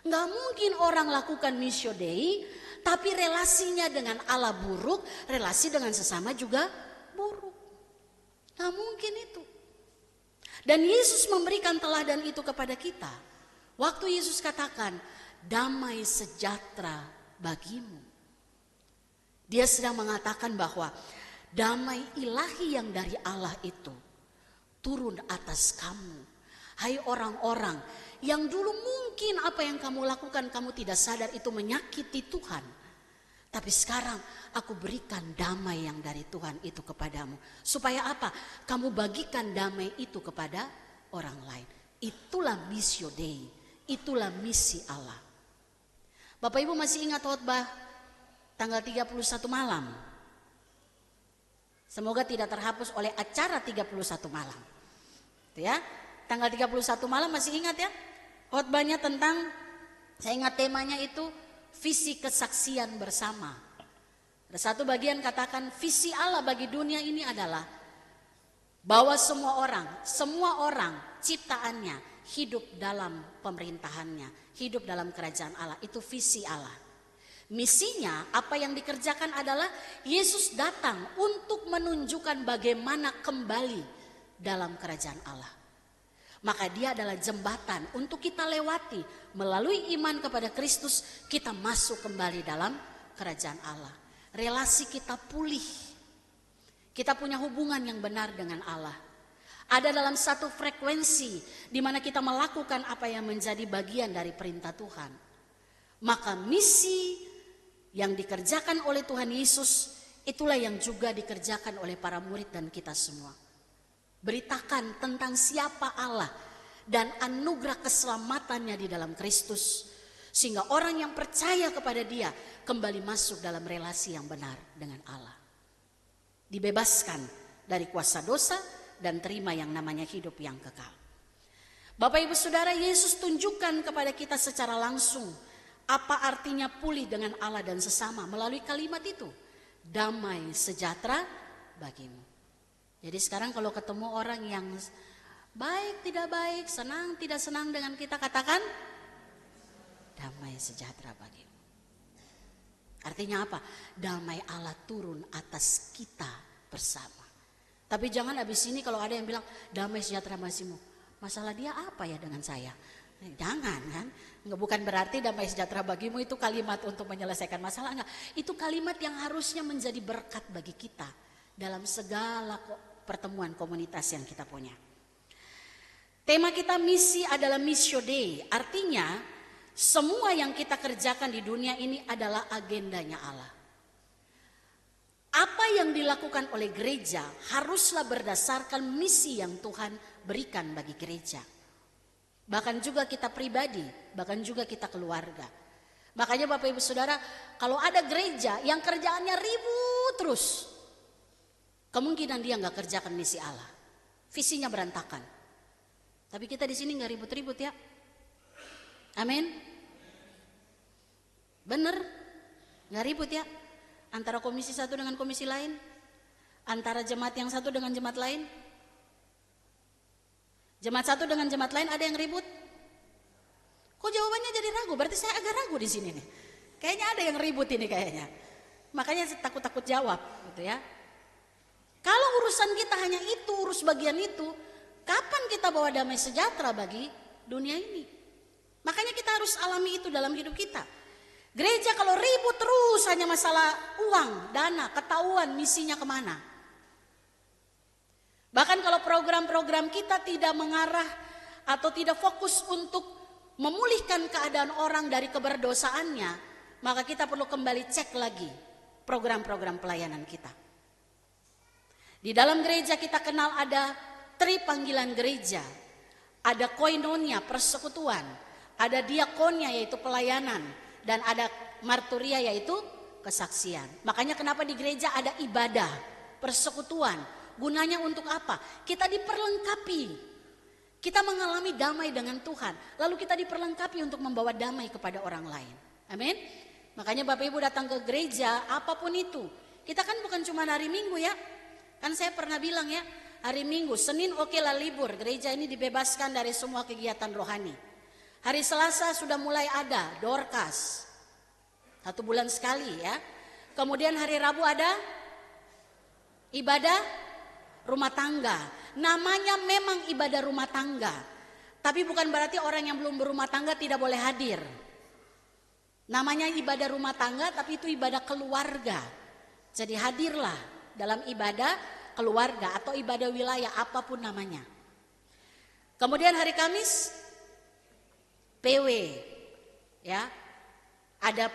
Nggak mungkin orang lakukan Missio Dei tapi relasinya dengan Allah buruk, relasi dengan sesama juga buruk. Nggak mungkin itu. Dan Yesus memberikan teladan itu kepada kita. Waktu Yesus katakan, damai sejahtera bagimu. Dia sedang mengatakan bahwa damai ilahi yang dari Allah itu turun atas kamu. Hai orang-orang yang dulu mungkin apa yang kamu lakukan kamu tidak sadar itu menyakiti Tuhan. Tapi sekarang aku berikan damai yang dari Tuhan itu kepadamu. Supaya apa? Kamu bagikan damai itu kepada orang lain. Itulah Missio Dei. Itulah misi Allah. Bapak Ibu masih ingat khotbah tanggal 31 malam? Semoga tidak terhapus oleh acara 31 malam. Itu ya. Tanggal 31 malam masih ingat ya? Khotbahnya tentang, saya ingat temanya itu visi kesaksian bersama. Ada satu bagian katakan visi Allah bagi dunia ini adalah Bahwa semua orang ciptaannya hidup dalam pemerintahannya, hidup dalam kerajaan Allah. Itu visi Allah. Misinya, apa yang dikerjakan adalah Yesus datang untuk menunjukkan bagaimana kembali dalam kerajaan Allah. Maka dia adalah jembatan untuk kita lewati. Melalui iman kepada Kristus, kita masuk kembali dalam kerajaan Allah. Relasi kita pulih. Kita punya hubungan yang benar dengan Allah. Ada dalam satu frekuensi di mana kita melakukan apa yang menjadi bagian dari perintah Tuhan. Maka misi yang dikerjakan oleh Tuhan Yesus, itulah yang juga dikerjakan oleh para murid dan kita semua. Beritakan tentang siapa Allah dan anugerah keselamatannya di dalam Kristus. Sehingga orang yang percaya kepada dia kembali masuk dalam relasi yang benar dengan Allah. Dibebaskan dari kuasa dosa dan terima yang namanya hidup yang kekal. Bapak Ibu Saudara, Yesus tunjukkan kepada kita secara langsung apa artinya pulih dengan Allah dan sesama melalui kalimat itu. Damai sejahtera bagimu. Jadi sekarang kalau ketemu orang yang baik tidak baik, senang tidak senang dengan kita, katakan damai sejahtera bagimu. Artinya apa? Damai Allah turun atas kita bersama. Tapi jangan habis ini kalau ada yang bilang damai sejahtera bagimu, masalah dia apa ya dengan saya? Jangan kan? Bukan berarti damai sejahtera bagimu itu kalimat untuk menyelesaikan masalah, enggak. Itu kalimat yang harusnya menjadi berkat bagi kita dalam segala pertemuan komunitas yang kita punya. Tema kita misi adalah Missio Dei. Artinya semua yang kita kerjakan di dunia ini adalah agendanya Allah. Apa yang dilakukan oleh gereja haruslah berdasarkan misi yang Tuhan berikan bagi gereja. Bahkan juga kita pribadi, bahkan juga kita keluarga. Makanya Bapak Ibu Saudara, kalau ada gereja yang kerjaannya ribut terus, kemungkinan dia nggak kerjakan misi Allah. Visinya berantakan. Tapi kita di sini nggak ribut-ribut ya. Amin. Bener, nggak ribut ya. Antara komisi satu dengan komisi lain, antara jemaat yang satu dengan jemaat lain. Jemaat satu dengan jemaat lain ada yang ribut? Kok jawabannya jadi ragu? Berarti saya agak ragu di sini nih. Kayaknya ada yang ribut ini kayaknya. Makanya saya takut-takut jawab, gitu ya. Kalau urusan kita hanya itu, urus bagian itu, kapan kita bawa damai sejahtera bagi dunia ini? Makanya kita harus alami itu dalam hidup kita. Gereja kalau ribut terus hanya masalah uang, dana, ketahuan misinya kemana. Bahkan kalau program-program kita tidak mengarah atau tidak fokus untuk memulihkan keadaan orang dari keberdosaannya, maka kita perlu kembali cek lagi program-program pelayanan kita. Di dalam gereja kita kenal ada panggilan gereja, ada koinonia, persekutuan, ada diakonia yaitu pelayanan, dan ada marturia yaitu kesaksian. Makanya kenapa di gereja ada ibadah, persekutuan, gunanya untuk apa? Kita diperlengkapi, kita mengalami damai dengan Tuhan, lalu kita diperlengkapi untuk membawa damai kepada orang lain. Amin. Makanya Bapak Ibu datang ke gereja apapun itu, kita kan bukan cuma hari Minggu ya. Kan saya pernah bilang ya, hari Minggu, Senin oke lah libur, gereja ini dibebaskan dari semua kegiatan rohani. Hari Selasa sudah mulai ada Dorcas, 1 bulan sekali ya. Kemudian hari Rabu ada ibadah rumah tangga. Namanya memang ibadah rumah tangga, tapi bukan berarti orang yang belum berumah tangga tidak boleh hadir. Namanya ibadah rumah tangga, tapi itu ibadah keluarga. Jadi hadirlah dalam ibadah keluarga atau ibadah wilayah apapun namanya. Kemudian hari Kamis PW ya. Ada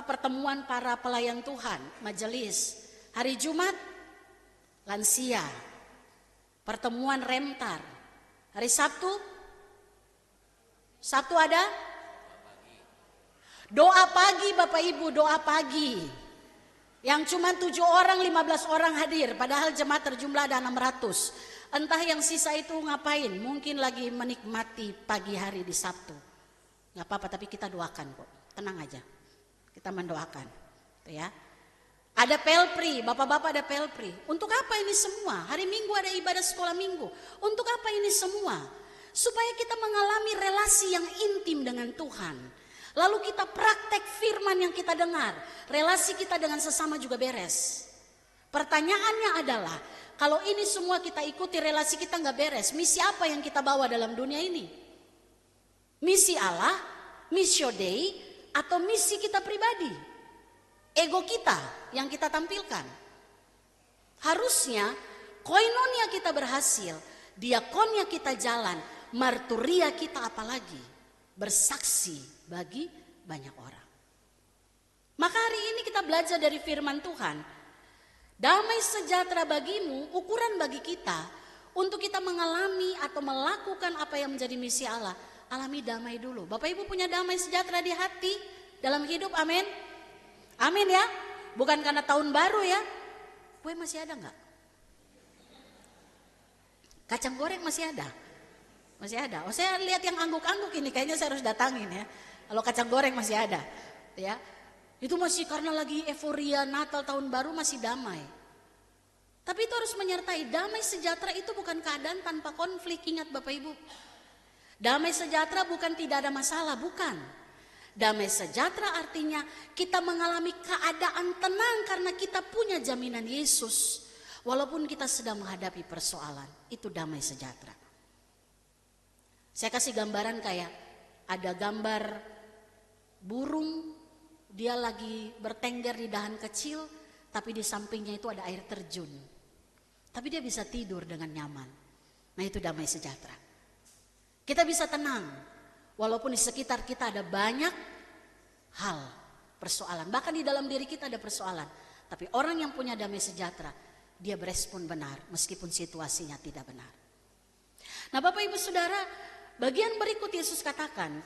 pertemuan para pelayan Tuhan, majelis. Hari Jumat lansia. Pertemuan Remtar. Hari Sabtu ada doa pagi Bapak Ibu, doa pagi. Yang cuma 7 orang, 15 orang hadir. Padahal jemaat terjumlah ada 600. Entah yang sisa itu ngapain. Mungkin lagi menikmati pagi hari di Sabtu. Gak apa-apa, tapi kita doakan kok. Tenang aja. Kita mendoakan. Ya. Ada pelpri, bapak-bapak ada pelpri. Untuk apa ini semua? Hari Minggu ada ibadah sekolah minggu. Untuk apa ini semua? Supaya kita mengalami relasi yang intim dengan Tuhan. Lalu kita praktek firman yang kita dengar. Relasi kita dengan sesama juga beres. Pertanyaannya adalah, kalau ini semua kita ikuti, relasi kita nggak beres, misi apa yang kita bawa dalam dunia ini? Misi Allah, missio Dei, atau misi kita pribadi? Ego kita yang kita tampilkan. Harusnya koinonia kita berhasil, diakonia kita jalan, marturia kita apalagi bersaksi bagi banyak orang. Maka hari ini kita belajar dari firman Tuhan. Damai sejahtera bagimu, ukuran bagi kita untuk kita mengalami atau melakukan apa yang menjadi misi Allah. Alami damai dulu. Bapak Ibu punya damai sejahtera di hati dalam hidup, amin. Amin ya, bukan karena tahun baru ya. Kue masih ada nggak? Kacang goreng masih ada? Masih ada. Oh, saya lihat yang angguk-angguk ini kayaknya saya harus datangin ya. Kalau kacang goreng masih ada, ya. Itu masih karena lagi euforia Natal tahun baru masih damai. Tapi itu harus menyertai damai sejahtera itu bukan keadaan tanpa konflik. Ingat Bapak Ibu, damai sejahtera bukan tidak ada masalah, bukan. Damai sejahtera artinya kita mengalami keadaan tenang karena kita punya jaminan Yesus. Walaupun kita sedang menghadapi persoalan, itu damai sejahtera. Saya kasih gambaran kayak ada gambar burung, dia lagi bertengger di dahan kecil, tapi di sampingnya itu ada air terjun. Tapi dia bisa tidur dengan nyaman. Nah itu damai sejahtera. Kita bisa tenang. Walaupun di sekitar kita ada banyak hal, persoalan. Bahkan di dalam diri kita ada persoalan. Tapi orang yang punya damai sejahtera, dia berespon benar meskipun situasinya tidak benar. Nah Bapak Ibu Saudara, bagian berikut Yesus katakan,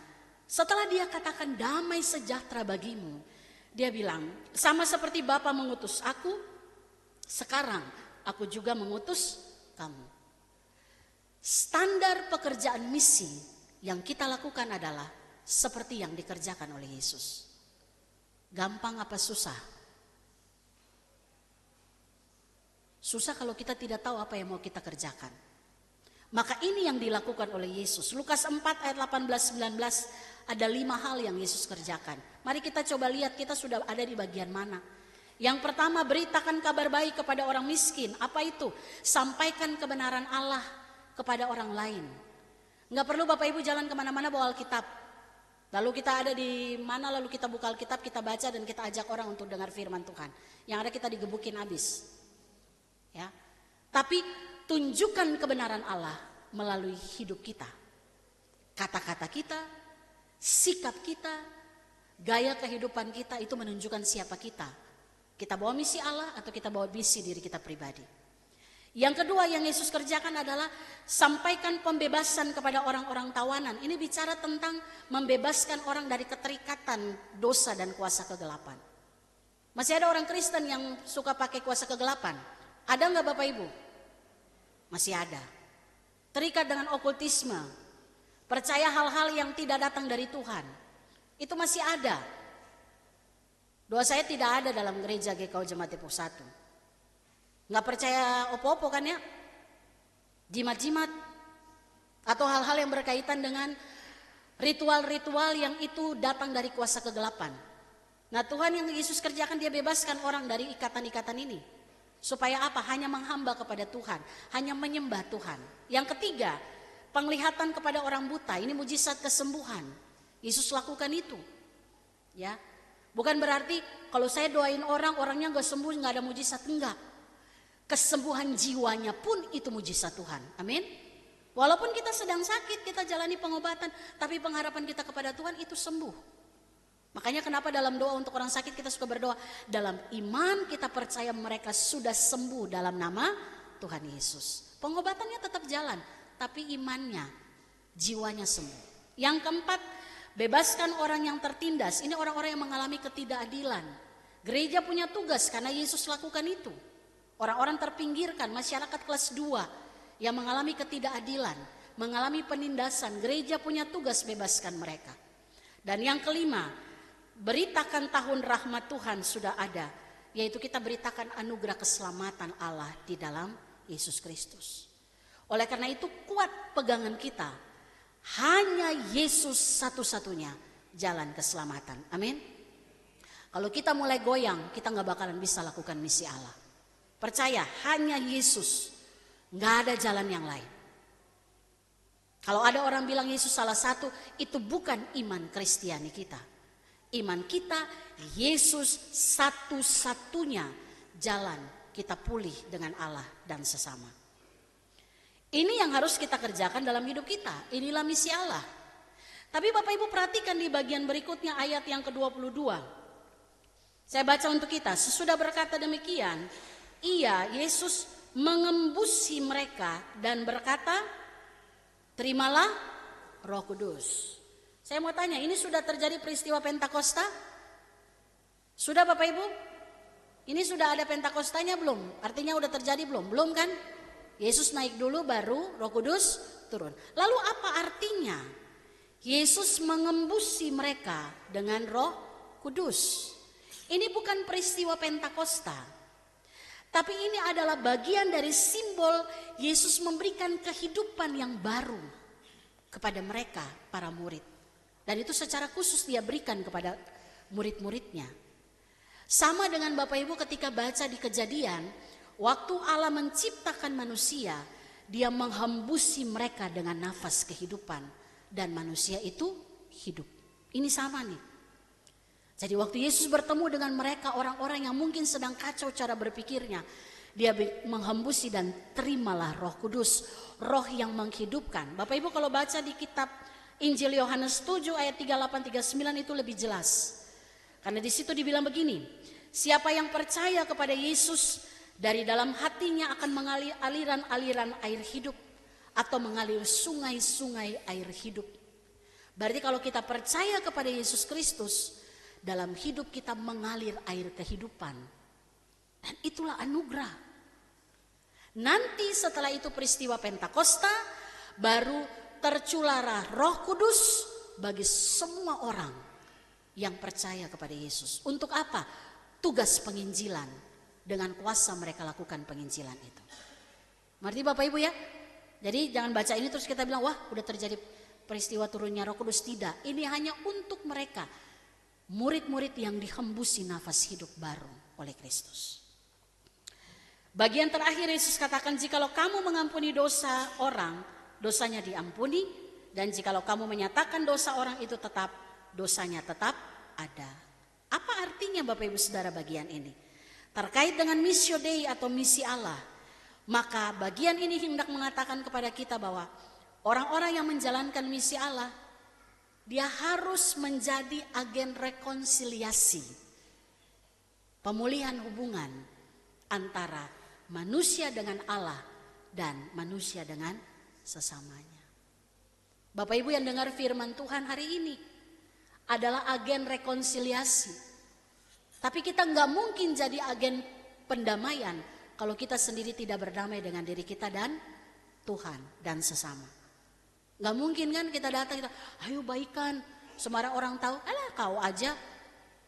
setelah dia katakan damai sejahtera bagimu, dia bilang, sama seperti Bapa mengutus aku, sekarang aku juga mengutus kamu. Standar pekerjaan misi yang kita lakukan adalah seperti yang dikerjakan oleh Yesus. Gampang apa susah? Susah kalau kita tidak tahu apa yang mau kita kerjakan. Maka ini yang dilakukan oleh Yesus. Lukas 4 ayat 18-19 ada 5 hal yang Yesus kerjakan. Mari kita coba lihat kita sudah ada di bagian mana. Yang pertama, beritakan kabar baik kepada orang miskin. Apa itu? Sampaikan kebenaran Allah kepada orang lain. Nggak perlu Bapak Ibu jalan kemana-mana bawa Alkitab. Lalu kita ada di mana, lalu kita buka Alkitab, kita baca dan kita ajak orang untuk dengar firman Tuhan. Yang ada kita digebukin habis. Ya. Tapi tunjukkan kebenaran Allah melalui hidup kita. Kata-kata kita, sikap kita, gaya kehidupan kita itu menunjukkan siapa kita. Kita bawa misi Allah atau kita bawa misi diri kita pribadi. Yang kedua yang Yesus kerjakan adalah sampaikan pembebasan kepada orang-orang tawanan. Ini bicara tentang membebaskan orang dari keterikatan dosa dan kuasa kegelapan. Masih ada orang Kristen yang suka pakai kuasa kegelapan? Ada nggak Bapak Ibu? Masih ada. Terikat dengan okultisme, percaya hal-hal yang tidak datang dari Tuhan. Itu masih ada. Doa saya tidak ada dalam gereja GKU Jemaat Depok 1. Nggak percaya opo-opo kan ya, jimat-jimat atau hal-hal yang berkaitan dengan ritual-ritual yang itu datang dari kuasa kegelapan. Nah Tuhan yang Yesus kerjakan, dia bebaskan orang dari ikatan-ikatan ini. Supaya apa? Hanya menghamba kepada Tuhan, hanya menyembah Tuhan. Yang ketiga, penglihatan kepada orang buta. Ini mujizat kesembuhan. Yesus lakukan itu. Ya, bukan berarti kalau saya doain orang, orangnya nggak sembuh, nggak ada mujizat, enggak. Kesembuhan jiwanya pun itu mujizat Tuhan. Amin. Walaupun kita sedang sakit, kita jalani pengobatan, tapi pengharapan kita kepada Tuhan itu sembuh. Makanya kenapa dalam doa untuk orang sakit kita suka berdoa, dalam iman kita percaya mereka sudah sembuh dalam nama Tuhan Yesus. Pengobatannya tetap jalan, tapi imannya, jiwanya sembuh. Yang keempat, bebaskan orang yang tertindas. Ini orang-orang yang mengalami ketidakadilan. Gereja punya tugas karena Yesus lakukan itu. Orang-orang terpinggirkan, masyarakat kelas 2 yang mengalami ketidakadilan, mengalami penindasan, gereja punya tugas bebaskan mereka. Dan yang kelima, beritakan tahun rahmat Tuhan sudah ada. yaitu kita beritakan anugerah keselamatan Allah di dalam Yesus Kristus. Oleh karena itu kuat pegangan kita, hanya Yesus satu-satunya jalan keselamatan. Amin. Kalau kita mulai goyang, kita gak bakalan bisa lakukan misi Allah. Percaya, hanya Yesus, gak ada jalan yang lain. Kalau ada orang bilang Yesus salah satu, itu bukan iman Kristiani kita. Iman kita, Yesus satu-satunya jalan kita pulih dengan Allah dan sesama. Ini yang harus kita kerjakan dalam hidup kita. Inilah misi Allah. Tapi Bapak Ibu perhatikan di bagian berikutnya ayat yang ke-22. Saya baca untuk kita. Sesudah berkata demikian, Yesus mengembusi mereka dan berkata, terimalah Roh Kudus. Saya mau tanya, ini sudah terjadi peristiwa Pentakosta? Sudah Bapak Ibu? Ini sudah ada Pentakostanya belum? Artinya udah terjadi belum? Belum kan? Yesus naik dulu baru Roh Kudus turun. Lalu apa artinya? Yesus mengembusi mereka dengan Roh Kudus. Ini bukan peristiwa Pentakosta. Tapi ini adalah bagian dari simbol Yesus memberikan kehidupan yang baru kepada mereka, para murid. Dan itu secara khusus dia berikan kepada murid-muridnya. Sama dengan Bapak Ibu ketika baca di Kejadian, waktu Allah menciptakan manusia, dia menghembusi mereka dengan nafas kehidupan. Dan manusia itu hidup. Ini sama nih. Jadi waktu Yesus bertemu dengan mereka, orang-orang yang mungkin sedang kacau cara berpikirnya, dia menghembusi dan terimalah Roh Kudus, roh yang menghidupkan. Bapak Ibu kalau baca di kitab Injil Yohanes 7 ayat 38-39 itu lebih jelas. Karena di situ dibilang begini, siapa yang percaya kepada Yesus, dari dalam hatinya akan mengalir aliran-aliran air hidup atau mengalir sungai-sungai air hidup. Berarti kalau kita percaya kepada Yesus Kristus, dalam hidup kita mengalir air kehidupan. Dan itulah anugerah. Nanti setelah itu peristiwa Pentakosta, baru tercularah Roh Kudus bagi semua orang yang percaya kepada Yesus. Untuk apa? Tugas penginjilan. Dengan kuasa mereka lakukan penginjilan itu. Ngerti Bapak Ibu ya? Jadi jangan baca ini terus kita bilang, wah udah terjadi peristiwa turunnya Roh Kudus. Tidak, ini hanya untuk mereka, murid-murid yang dihembusi nafas hidup baru oleh Kristus. Bagian terakhir Yesus katakan, jikalau kamu mengampuni dosa orang, dosanya diampuni. Dan jikalau kamu menyatakan dosa orang itu tetap, dosanya tetap ada. Apa artinya Bapak Ibu Saudara bagian ini? Terkait dengan missio Dei atau misi Allah. Maka bagian ini hendak mengatakan kepada kita bahwa orang-orang yang menjalankan misi Allah, dia harus menjadi agen rekonsiliasi. Pemulihan hubungan antara manusia dengan Allah dan manusia dengan sesamanya. Bapak Ibu yang dengar firman Tuhan hari ini adalah agen rekonsiliasi. Tapi kita nggak mungkin jadi agen pendamaian kalau kita sendiri tidak berdamai dengan diri kita dan Tuhan dan sesama. Nggak mungkin kan kita datang, kita, ayo baikan. Sembarang orang tahu, alah kau aja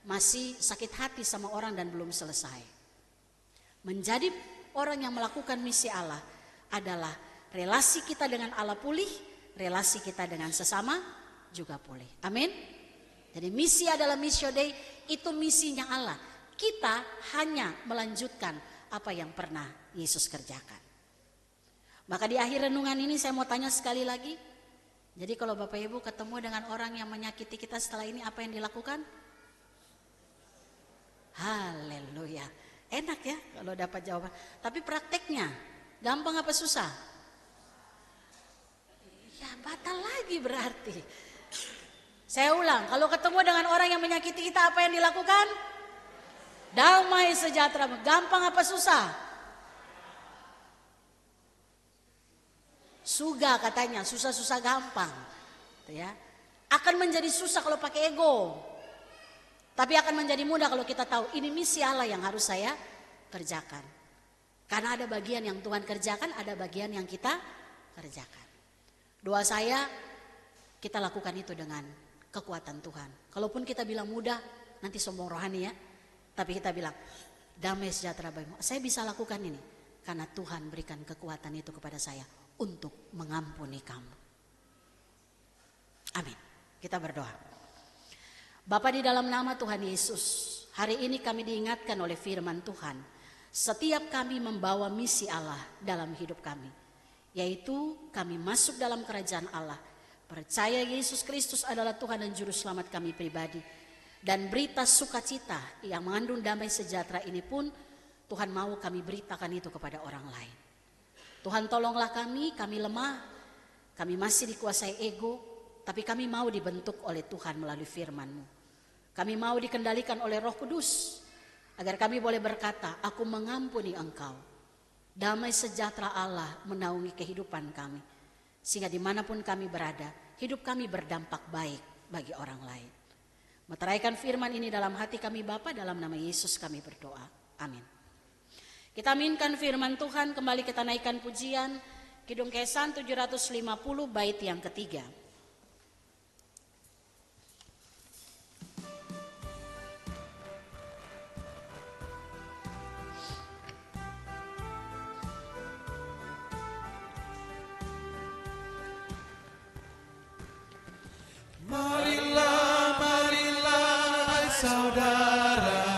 masih sakit hati sama orang dan belum selesai. Menjadi orang yang melakukan misi Allah adalah relasi kita dengan Allah pulih, relasi kita dengan sesama juga pulih. Amin. Jadi misi adalah missio Dei, itu misinya Allah. Kita hanya melanjutkan apa yang pernah Yesus kerjakan. Maka di akhir renungan ini saya mau tanya sekali lagi. Jadi kalau Bapak Ibu ketemu dengan orang yang menyakiti kita setelah ini, apa yang dilakukan? Haleluya. Enak ya kalau dapat jawaban. Tapi prakteknya gampang apa susah? Ya batal lagi berarti. Saya ulang, kalau ketemu dengan orang yang menyakiti kita, apa yang dilakukan? Damai sejahtera. Gampang apa susah? Suga katanya, susah-susah gampang. Ya. Akan menjadi susah kalau pakai ego. Tapi akan menjadi mudah kalau kita tahu ini misi Allah yang harus saya kerjakan. Karena ada bagian yang Tuhan kerjakan, ada bagian yang kita kerjakan. Doa saya, kita lakukan itu dengan kekuatan Tuhan. Kalaupun kita bilang mudah, nanti sombong rohani ya. Tapi kita bilang, damai sejahtera bagimu. Saya bisa lakukan ini karena Tuhan berikan kekuatan itu kepada saya untuk mengampuni kamu. Amin. Kita berdoa. Bapa, di dalam nama Tuhan Yesus, hari ini kami diingatkan oleh firman Tuhan. Setiap kami membawa misi Allah dalam hidup kami, yaitu kami masuk dalam kerajaan Allah, percaya Yesus Kristus adalah Tuhan dan Juru Selamat kami pribadi, dan berita sukacita yang mengandung damai sejahtera ini pun Tuhan mau kami beritakan itu kepada orang lain. Tuhan, tolonglah kami lemah, kami masih dikuasai ego, tapi kami mau dibentuk oleh Tuhan melalui firman-Mu. Kami mau dikendalikan oleh Roh Kudus, agar kami boleh berkata, aku mengampuni engkau. Damai sejahtera Allah menaungi kehidupan kami, sehingga dimanapun kami berada, hidup kami berdampak baik bagi orang lain. Meteraikan firman ini dalam hati kami Bapa, dalam nama Yesus kami berdoa. Amin. Kita aminkan firman Tuhan, kembali kita naikkan pujian Kidung Kesan 750 bait yang ketiga. Marilah, marilah hai saudara,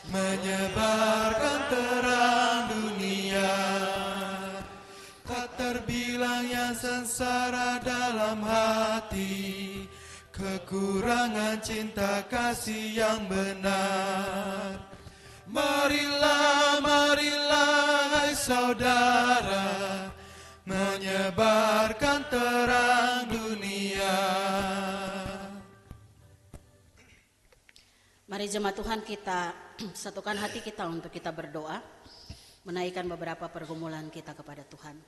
menyebarkan terang dunia. Tak terbilang yang sengsara dalam hati, kekurangan cinta kasih yang benar. Marilah, marilah hai saudara, menyebarkan terang dunia. Mari jemaat Tuhan, kita satukan hati kita untuk kita berdoa, menaikkan beberapa pergumulan kita kepada Tuhan.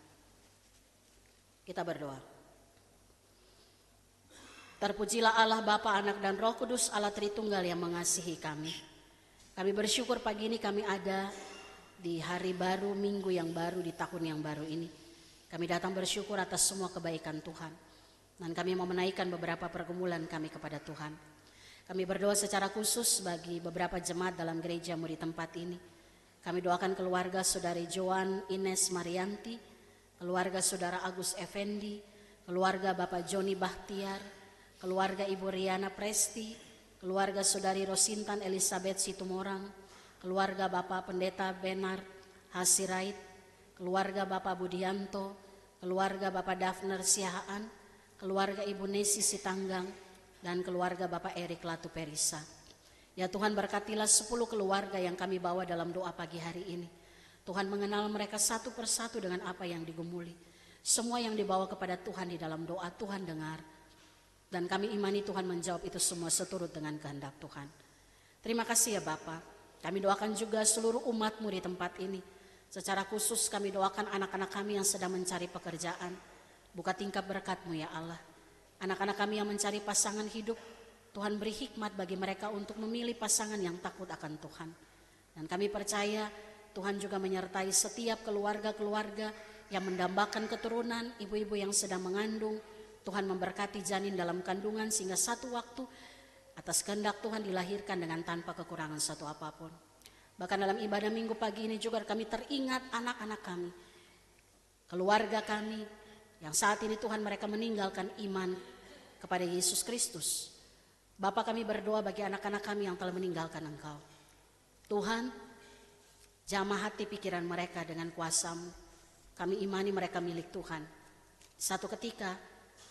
Kita berdoa. Terpujilah Allah Bapa, Anak dan Roh Kudus, Allah Tritunggal yang mengasihi kami. Kami bersyukur pagi ini kami ada di hari baru, minggu yang baru, di tahun yang baru ini. Kami datang bersyukur atas semua kebaikan Tuhan. Dan kami mau menaikkan beberapa pergumulan kami kepada Tuhan. Kami berdoa secara khusus bagi beberapa jemaat dalam gerejamu di tempat ini. Kami doakan keluarga Saudari Joan Ines Marianti, keluarga Saudara Agus Effendi, keluarga Bapak Joni Bahtiar, keluarga Ibu Riana Presti, keluarga Saudari Rosintan Elizabeth Situmorang, keluarga Bapak Pendeta Benar Hasirait, keluarga Bapak Budianto, keluarga Bapak Dafner Siahaan, keluarga Ibu Nesi Sitanggang, dan keluarga Bapak Erik Latu Perisa. Ya Tuhan, berkatilah 10 keluarga yang kami bawa dalam doa pagi hari ini. Tuhan mengenal mereka satu persatu dengan apa yang digumuli. Semua yang dibawa kepada Tuhan di dalam doa, Tuhan dengar. Dan kami imani Tuhan menjawab itu semua seturut dengan kehendak Tuhan. Terima kasih ya Bapa. Kami doakan juga seluruh umat-Mu di tempat ini. Secara khusus kami doakan anak-anak kami yang sedang mencari pekerjaan. Buka tingkap berkat-Mu ya Allah. Anak-anak kami yang mencari pasangan hidup, Tuhan beri hikmat bagi mereka untuk memilih pasangan yang takut akan Tuhan. Dan kami percaya Tuhan juga menyertai setiap keluarga-keluarga yang mendambakan keturunan, ibu-ibu yang sedang mengandung. Tuhan memberkati janin dalam kandungan sehingga satu waktu atas kehendak Tuhan dilahirkan dengan tanpa kekurangan satu apapun. Bahkan dalam ibadah minggu pagi ini juga kami teringat anak-anak kami, keluarga kami, yang saat ini Tuhan mereka meninggalkan iman kepada Yesus Kristus. Bapa, kami berdoa bagi anak-anak kami yang telah meninggalkan Engkau. Tuhan, jamah hati pikiran mereka dengan kuasa-Mu. Kami imani mereka milik Tuhan. Satu ketika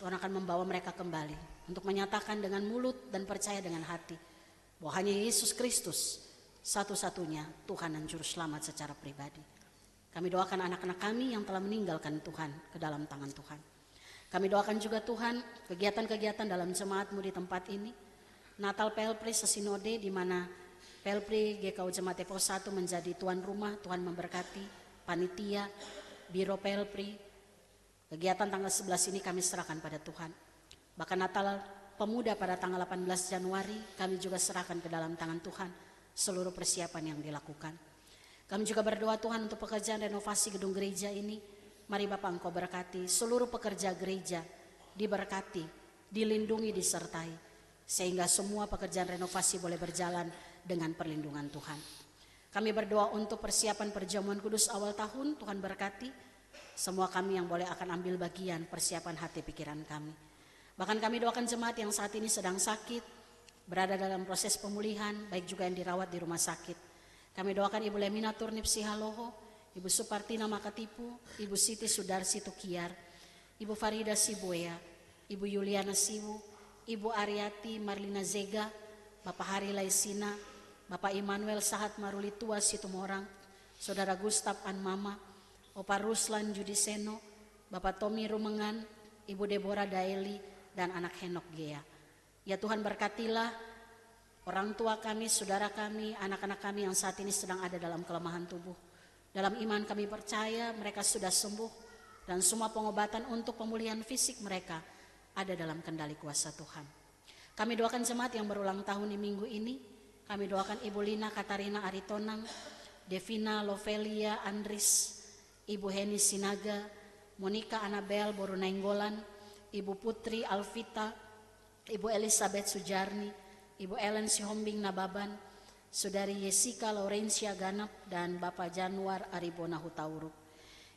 Tuhan akan membawa mereka kembali untuk menyatakan dengan mulut dan percaya dengan hati bahwa hanya Yesus Kristus satu-satunya Tuhan dan Juru Selamat secara pribadi. Kami doakan anak-anak kami yang telah meninggalkan Tuhan ke dalam tangan Tuhan. Kami doakan juga Tuhan kegiatan-kegiatan dalam jemaat-Mu di tempat ini. Natal Pelpri Sesinode, di mana Pelpri GKU Jemaat Depok 1 menjadi tuan rumah. Tuhan memberkati panitia, biro Pelpri. Kegiatan tanggal 11 ini kami serahkan pada Tuhan. Bahkan Natal Pemuda pada tanggal 18 Januari kami juga serahkan ke dalam tangan Tuhan seluruh persiapan yang dilakukan. Kami juga berdoa Tuhan untuk pekerjaan renovasi gedung gereja ini. Mari Bapak Engkau berkati seluruh pekerja gereja, diberkati, dilindungi, disertai. Sehingga semua pekerjaan renovasi boleh berjalan dengan perlindungan Tuhan. Kami berdoa untuk persiapan perjamuan kudus awal tahun. Tuhan berkati semua kami yang boleh akan ambil bagian persiapan hati pikiran kami. Bahkan kami doakan jemaat yang saat ini sedang sakit, berada dalam proses pemulihan, baik juga yang dirawat di rumah sakit. Kami doakan Ibu Lemina Turnip Sihaloho, Ibu Supartina Makatipu, Ibu Siti Sudarsi Tukiar, Ibu Farida Sibuya, Ibu Yuliana Siwu, Ibu Ariati Marlina Zega, Bapak Hari Laisina, Bapak Immanuel Sahat Maruli Tua Situmorang, Saudara Gustaf Anmama, Opa Ruslan Judiseno, Bapak Tommy Rumengan, Ibu Deborah Daeli, dan anak Henok Gea. Ya Tuhan, berkatilah orang tua kami, saudara kami, anak-anak kami yang saat ini sedang ada dalam kelemahan tubuh. Dalam iman kami percaya mereka sudah sembuh dan semua pengobatan untuk pemulihan fisik mereka ada dalam kendali kuasa Tuhan. Kami doakan jemaat yang berulang tahun di minggu ini. Kami doakan Ibu Lina Katarina Aritonang, Devina Lovelia Andris, Ibu Heni Sinaga, Monica Anabel Borunenggolan, Ibu Putri Alvita, Ibu Elizabeth Sujarni, Ibu Ellen Sihombing Nababan, Saudari Jessica Laurencia Ganap, dan Bapak Januar Aribona Hutauruk.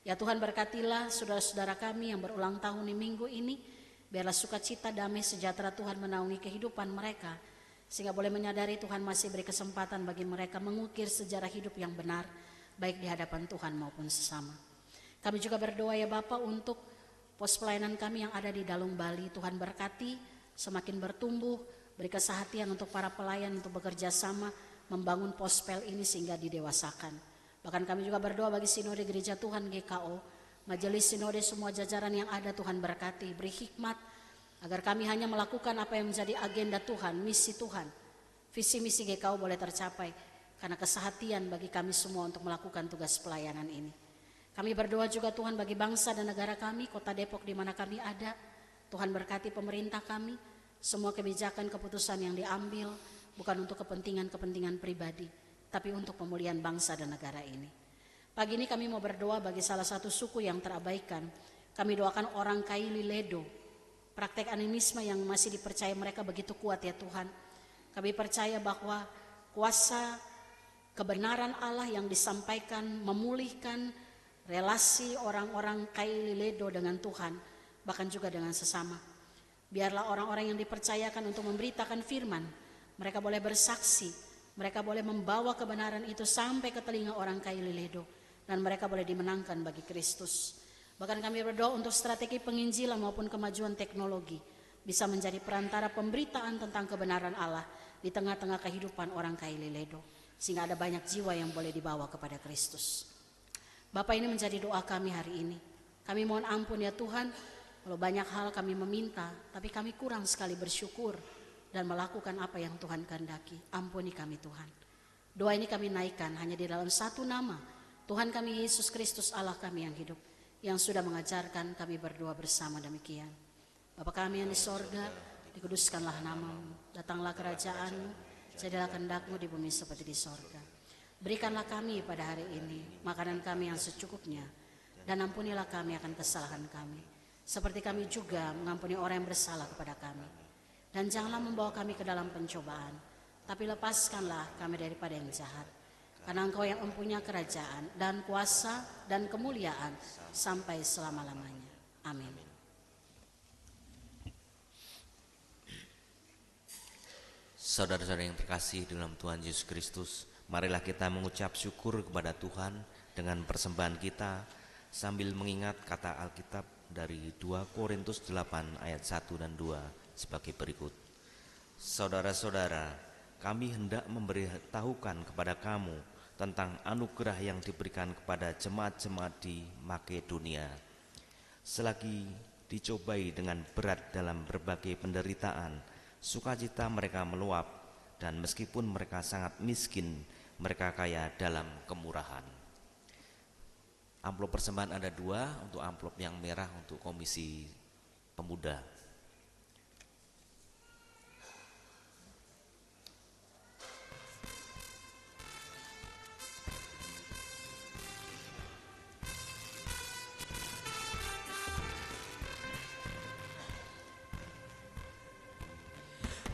Ya Tuhan, berkatilah saudara-saudara kami yang berulang tahun di minggu ini. Biarlah sukacita, damai, sejahtera Tuhan menaungi kehidupan mereka, sehingga boleh menyadari Tuhan masih beri kesempatan bagi mereka mengukir sejarah hidup yang benar, baik di hadapan Tuhan maupun sesama. Kami juga berdoa ya Bapa untuk pos pelayanan kami yang ada di Dalung Bali. Tuhan berkati, semakin bertumbuh, beri kesehatan untuk para pelayan untuk bekerja sama membangun pospel ini sehingga didewasakan. Bahkan kami juga berdoa bagi Sinode Gereja Tuhan GKO, majelis sinode semua jajaran yang ada. Tuhan berkati, beri hikmat agar kami hanya melakukan apa yang menjadi agenda Tuhan, misi Tuhan. Visi misi GKO boleh tercapai karena kesehatan bagi kami semua untuk melakukan tugas pelayanan ini. Kami berdoa juga Tuhan bagi bangsa dan negara kami, kota Depok di mana kami ada. Tuhan berkati pemerintah kami, semua kebijakan keputusan yang diambil bukan untuk kepentingan pribadi, tapi untuk pemulihan bangsa dan negara ini. Pagi ini kami mau berdoa bagi salah satu suku yang terabaikan. Kami doakan orang Kaili Ledo, praktek animisme yang masih dipercaya mereka begitu kuat ya Tuhan. Kami percaya bahwa kuasa kebenaran Allah yang disampaikan memulihkan relasi orang-orang Kaili Ledo dengan Tuhan, bahkan juga dengan sesama. Biarlah orang-orang yang dipercayakan untuk memberitakan firman, mereka boleh bersaksi, mereka boleh membawa kebenaran itu sampai ke telinga orang Kaili Ledo, dan mereka boleh dimenangkan bagi Kristus. Bahkan kami berdoa untuk strategi penginjilan maupun kemajuan teknologi bisa menjadi perantara pemberitaan tentang kebenaran Allah di tengah-tengah kehidupan orang Kaili Ledo, sehingga ada banyak jiwa yang boleh dibawa kepada Kristus. Bapak, ini menjadi doa kami hari ini. Kami mohon ampun ya Tuhan, kalau banyak hal kami meminta, tapi kami kurang sekali bersyukur dan melakukan apa yang Tuhan kehendaki. Ampuni kami Tuhan. Doa ini kami naikkan hanya di dalam satu nama, Tuhan kami Yesus Kristus Allah kami yang hidup, yang sudah mengajarkan kami berdoa bersama demikian. Bapa kami yang di sorga, dikuduskanlah namamu, datanglah kerajaanmu, jadilah kehendak-Mu di bumi seperti di sorga. Berikanlah kami pada hari ini makanan kami yang secukupnya, dan ampunilah kami akan kesalahan kami, seperti kami juga mengampuni orang yang bersalah kepada kami. Dan janganlah membawa kami ke dalam pencobaan, tapi lepaskanlah kami daripada yang jahat. Karena Engkau yang mempunyai kerajaan dan kuasa dan kemuliaan sampai selama-lamanya. Amin. Saudara-saudara yang terkasih dalam Tuhan Yesus Kristus, marilah kita mengucap syukur kepada Tuhan dengan persembahan kita sambil mengingat kata Alkitab dari 2 Korintus 8 ayat 1 dan 2 sebagai berikut. Saudara-saudara, kami hendak memberitahukan kepada kamu tentang anugerah yang diberikan kepada jemaat-jemaat di Makedonia. Selagi dicobai dengan berat dalam berbagai penderitaan, sukacita mereka meluap, dan meskipun mereka sangat miskin, mereka kaya dalam kemurahan. Amplop persembahan ada 2, untuk amplop yang merah untuk Komisi Pemuda.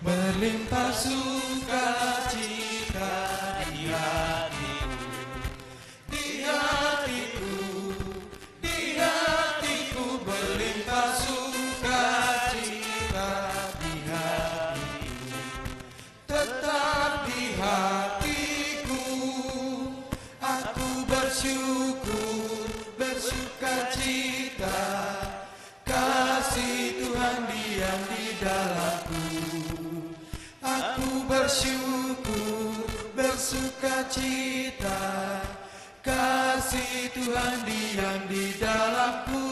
Berlimpah sukacita di hatimu, bersyukur, bersukacita, kasih Tuhan diam di dalamku. Aku bersyukur, bersukacita, kasih Tuhan diam di dalamku.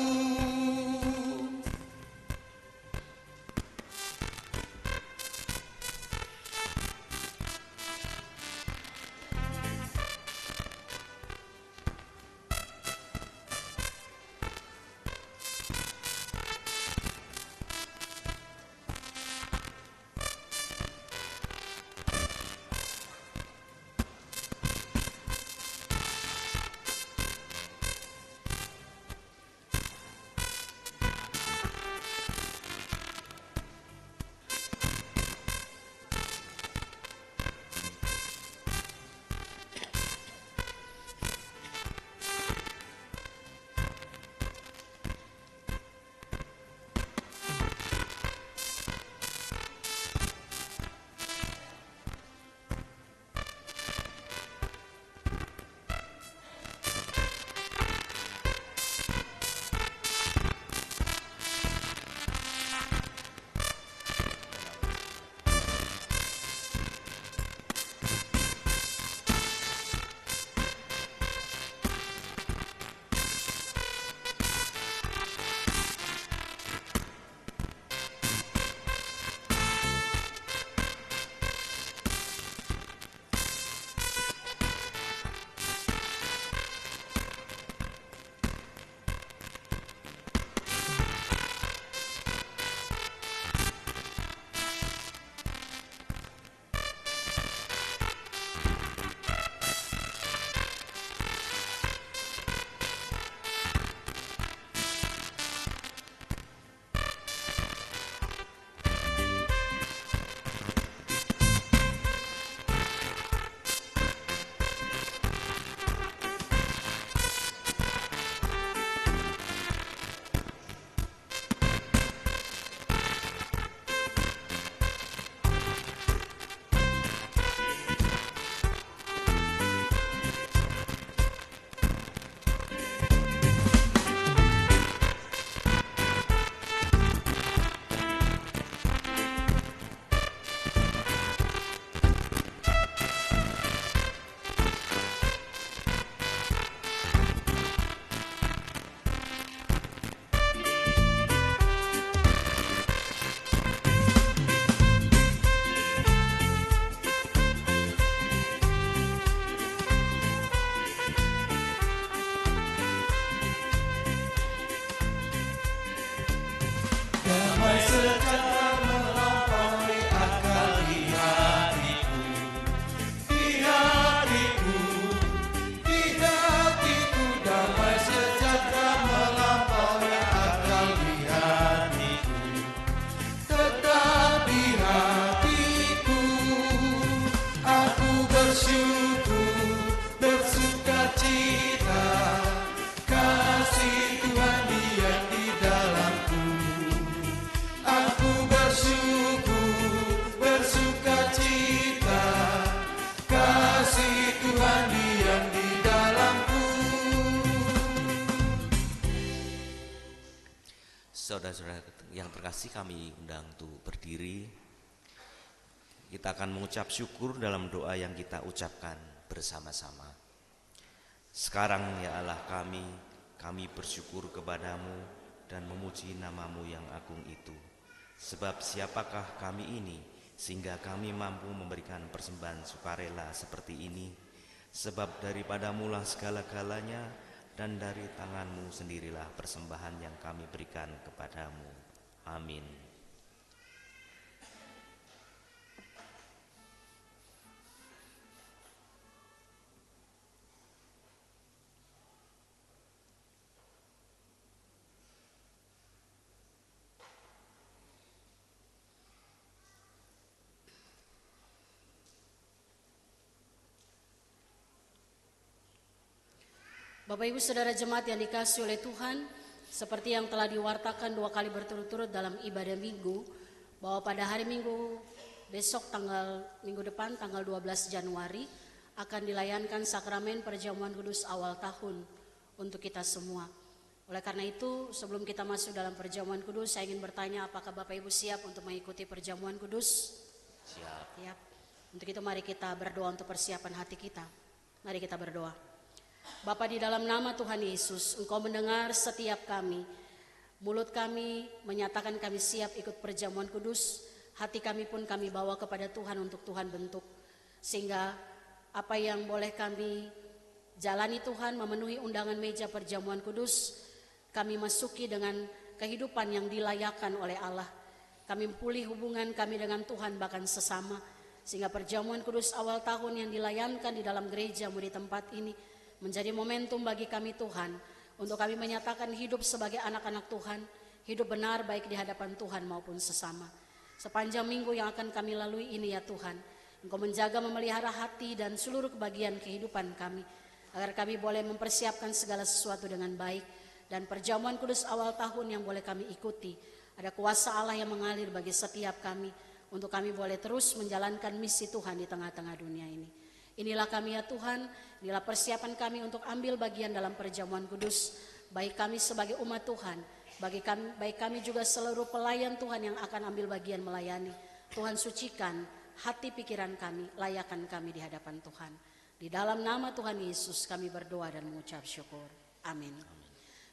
Saudara-saudara yang terkasih, kami undang untuk berdiri. Kita akan mengucap syukur dalam doa yang kita ucapkan bersama-sama. Sekarang ya Allah kami bersyukur kepadamu dan memuji namamu yang agung itu. Sebab siapakah kami ini sehingga kami mampu memberikan persembahan sukarela seperti ini? Sebab daripadamulah segala-galanya, dan dari tanganmu sendirilah persembahan yang kami berikan kepadamu. Amin. Bapak Ibu Saudara jemaat yang dikasihi oleh Tuhan, seperti yang telah diwartakan 2 kali berturut-turut dalam ibadah minggu, bahwa pada hari Minggu besok minggu depan tanggal 12 Januari akan dilayankan sakramen perjamuan kudus awal tahun untuk kita semua. Oleh karena itu, sebelum kita masuk dalam perjamuan kudus, saya ingin bertanya, apakah Bapak Ibu siap untuk mengikuti perjamuan kudus? Siap. Siap. Untuk itu mari kita berdoa untuk persiapan hati kita. Mari kita berdoa. Bapa, di dalam nama Tuhan Yesus, Engkau mendengar setiap kami. Mulut kami menyatakan kami siap ikut perjamuan kudus. Hati kami pun kami bawa kepada Tuhan untuk Tuhan bentuk. Sehingga apa yang boleh kami jalani Tuhan, memenuhi undangan meja perjamuan kudus, kami masuki dengan kehidupan yang dilayakan oleh Allah. Kami pulih hubungan kami dengan Tuhan bahkan sesama. Sehingga perjamuan kudus awal tahun yang dilayankan di dalam gerejamu di tempat ini menjadi momentum bagi kami Tuhan. Untuk kami menyatakan hidup sebagai anak-anak Tuhan. Hidup benar baik di hadapan Tuhan maupun sesama. Sepanjang minggu yang akan kami lalui ini ya Tuhan, Engkau menjaga memelihara hati dan seluruh kebagian kehidupan kami. Agar kami boleh mempersiapkan segala sesuatu dengan baik. Dan perjamuan kudus awal tahun yang boleh kami ikuti, ada kuasa Allah yang mengalir bagi setiap kami, untuk kami boleh terus menjalankan misi Tuhan di tengah-tengah dunia ini. Inilah kami ya Tuhan, inilah persiapan kami untuk ambil bagian dalam perjamuan kudus, baik kami sebagai umat Tuhan, baik kami juga seluruh pelayan Tuhan yang akan ambil bagian melayani. Tuhan sucikan hati pikiran kami, layakan kami di hadapan Tuhan. Di dalam nama Tuhan Yesus kami berdoa dan mengucap syukur. Amin.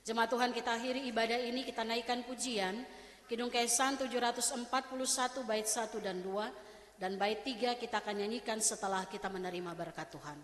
Jemaat Tuhan, kita akhiri ibadah ini, kita naikkan pujian Kidung Kesan 741 bait 1 dan 2, dan bait 3 kita akan nyanyikan setelah kita menerima berkat Tuhan.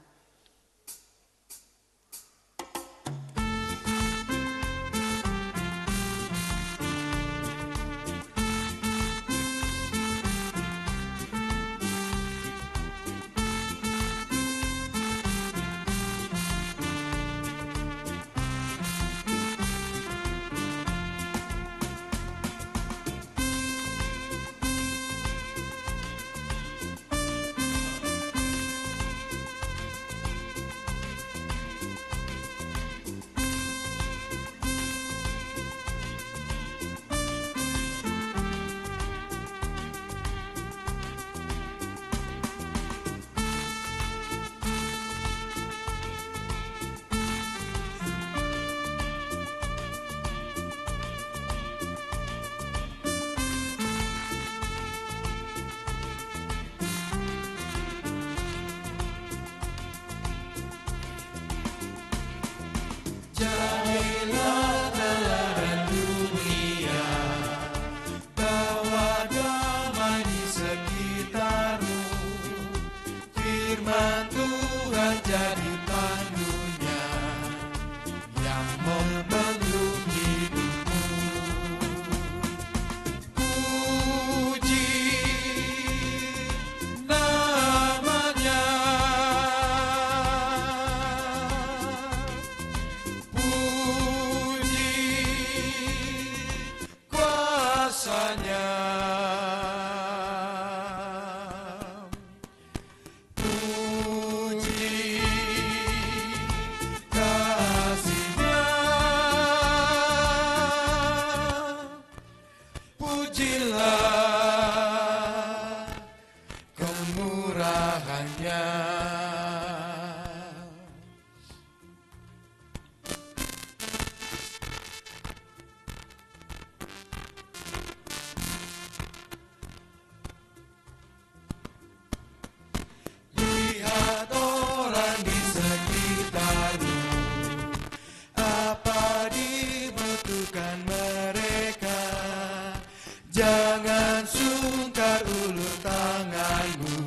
Jangan sungkar ulur tanganmu,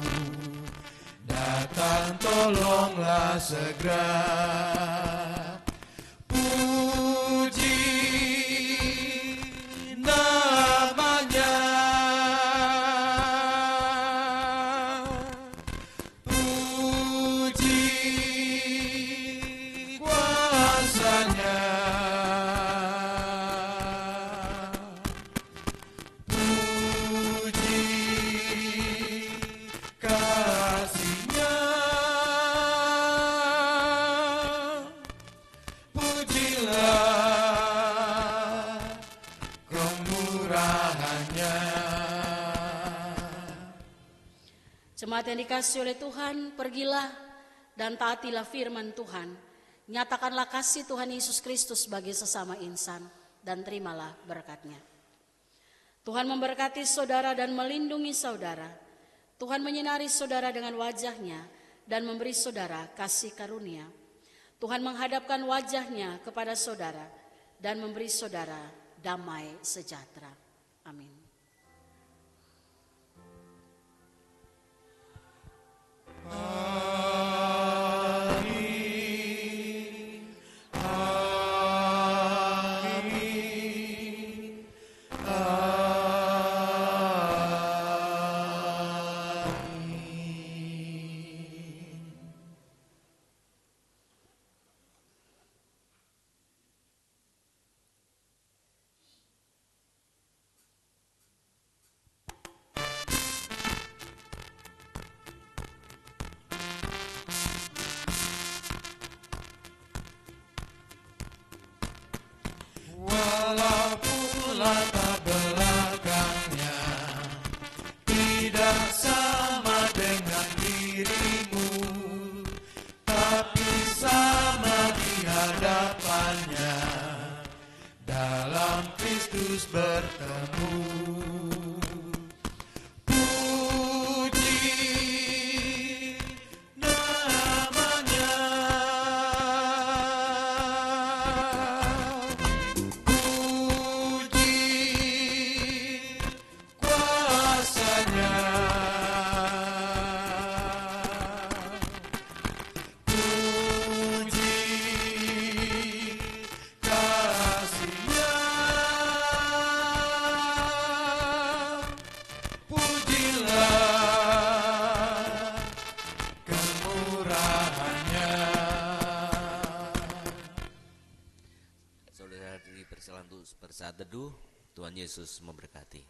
datang tolonglah segera. Puji namanya, puji kuasanya. Jemaat yang dikasihi oleh Tuhan, pergilah dan taatilah firman Tuhan. Nyatakanlah kasih Tuhan Yesus Kristus bagi sesama insan dan terimalah berkat-Nya. Tuhan memberkati saudara dan melindungi saudara. Tuhan menyinari saudara dengan wajah-Nya dan memberi saudara kasih karunia. Tuhan menghadapkan wajah-Nya kepada saudara dan memberi saudara damai sejahtera. Amin. Walaupun latar belakangnya tidak sama dengan dirimu, tapi sama di hadapannya, dalam Kristus bertemu. Puji namanya, puji kuasanya, puji kasih-Nya, pujilah kemurahan-Nya. Saudara dipersilakan untuk bersaat teduh. Tuhan Yesus memberkati.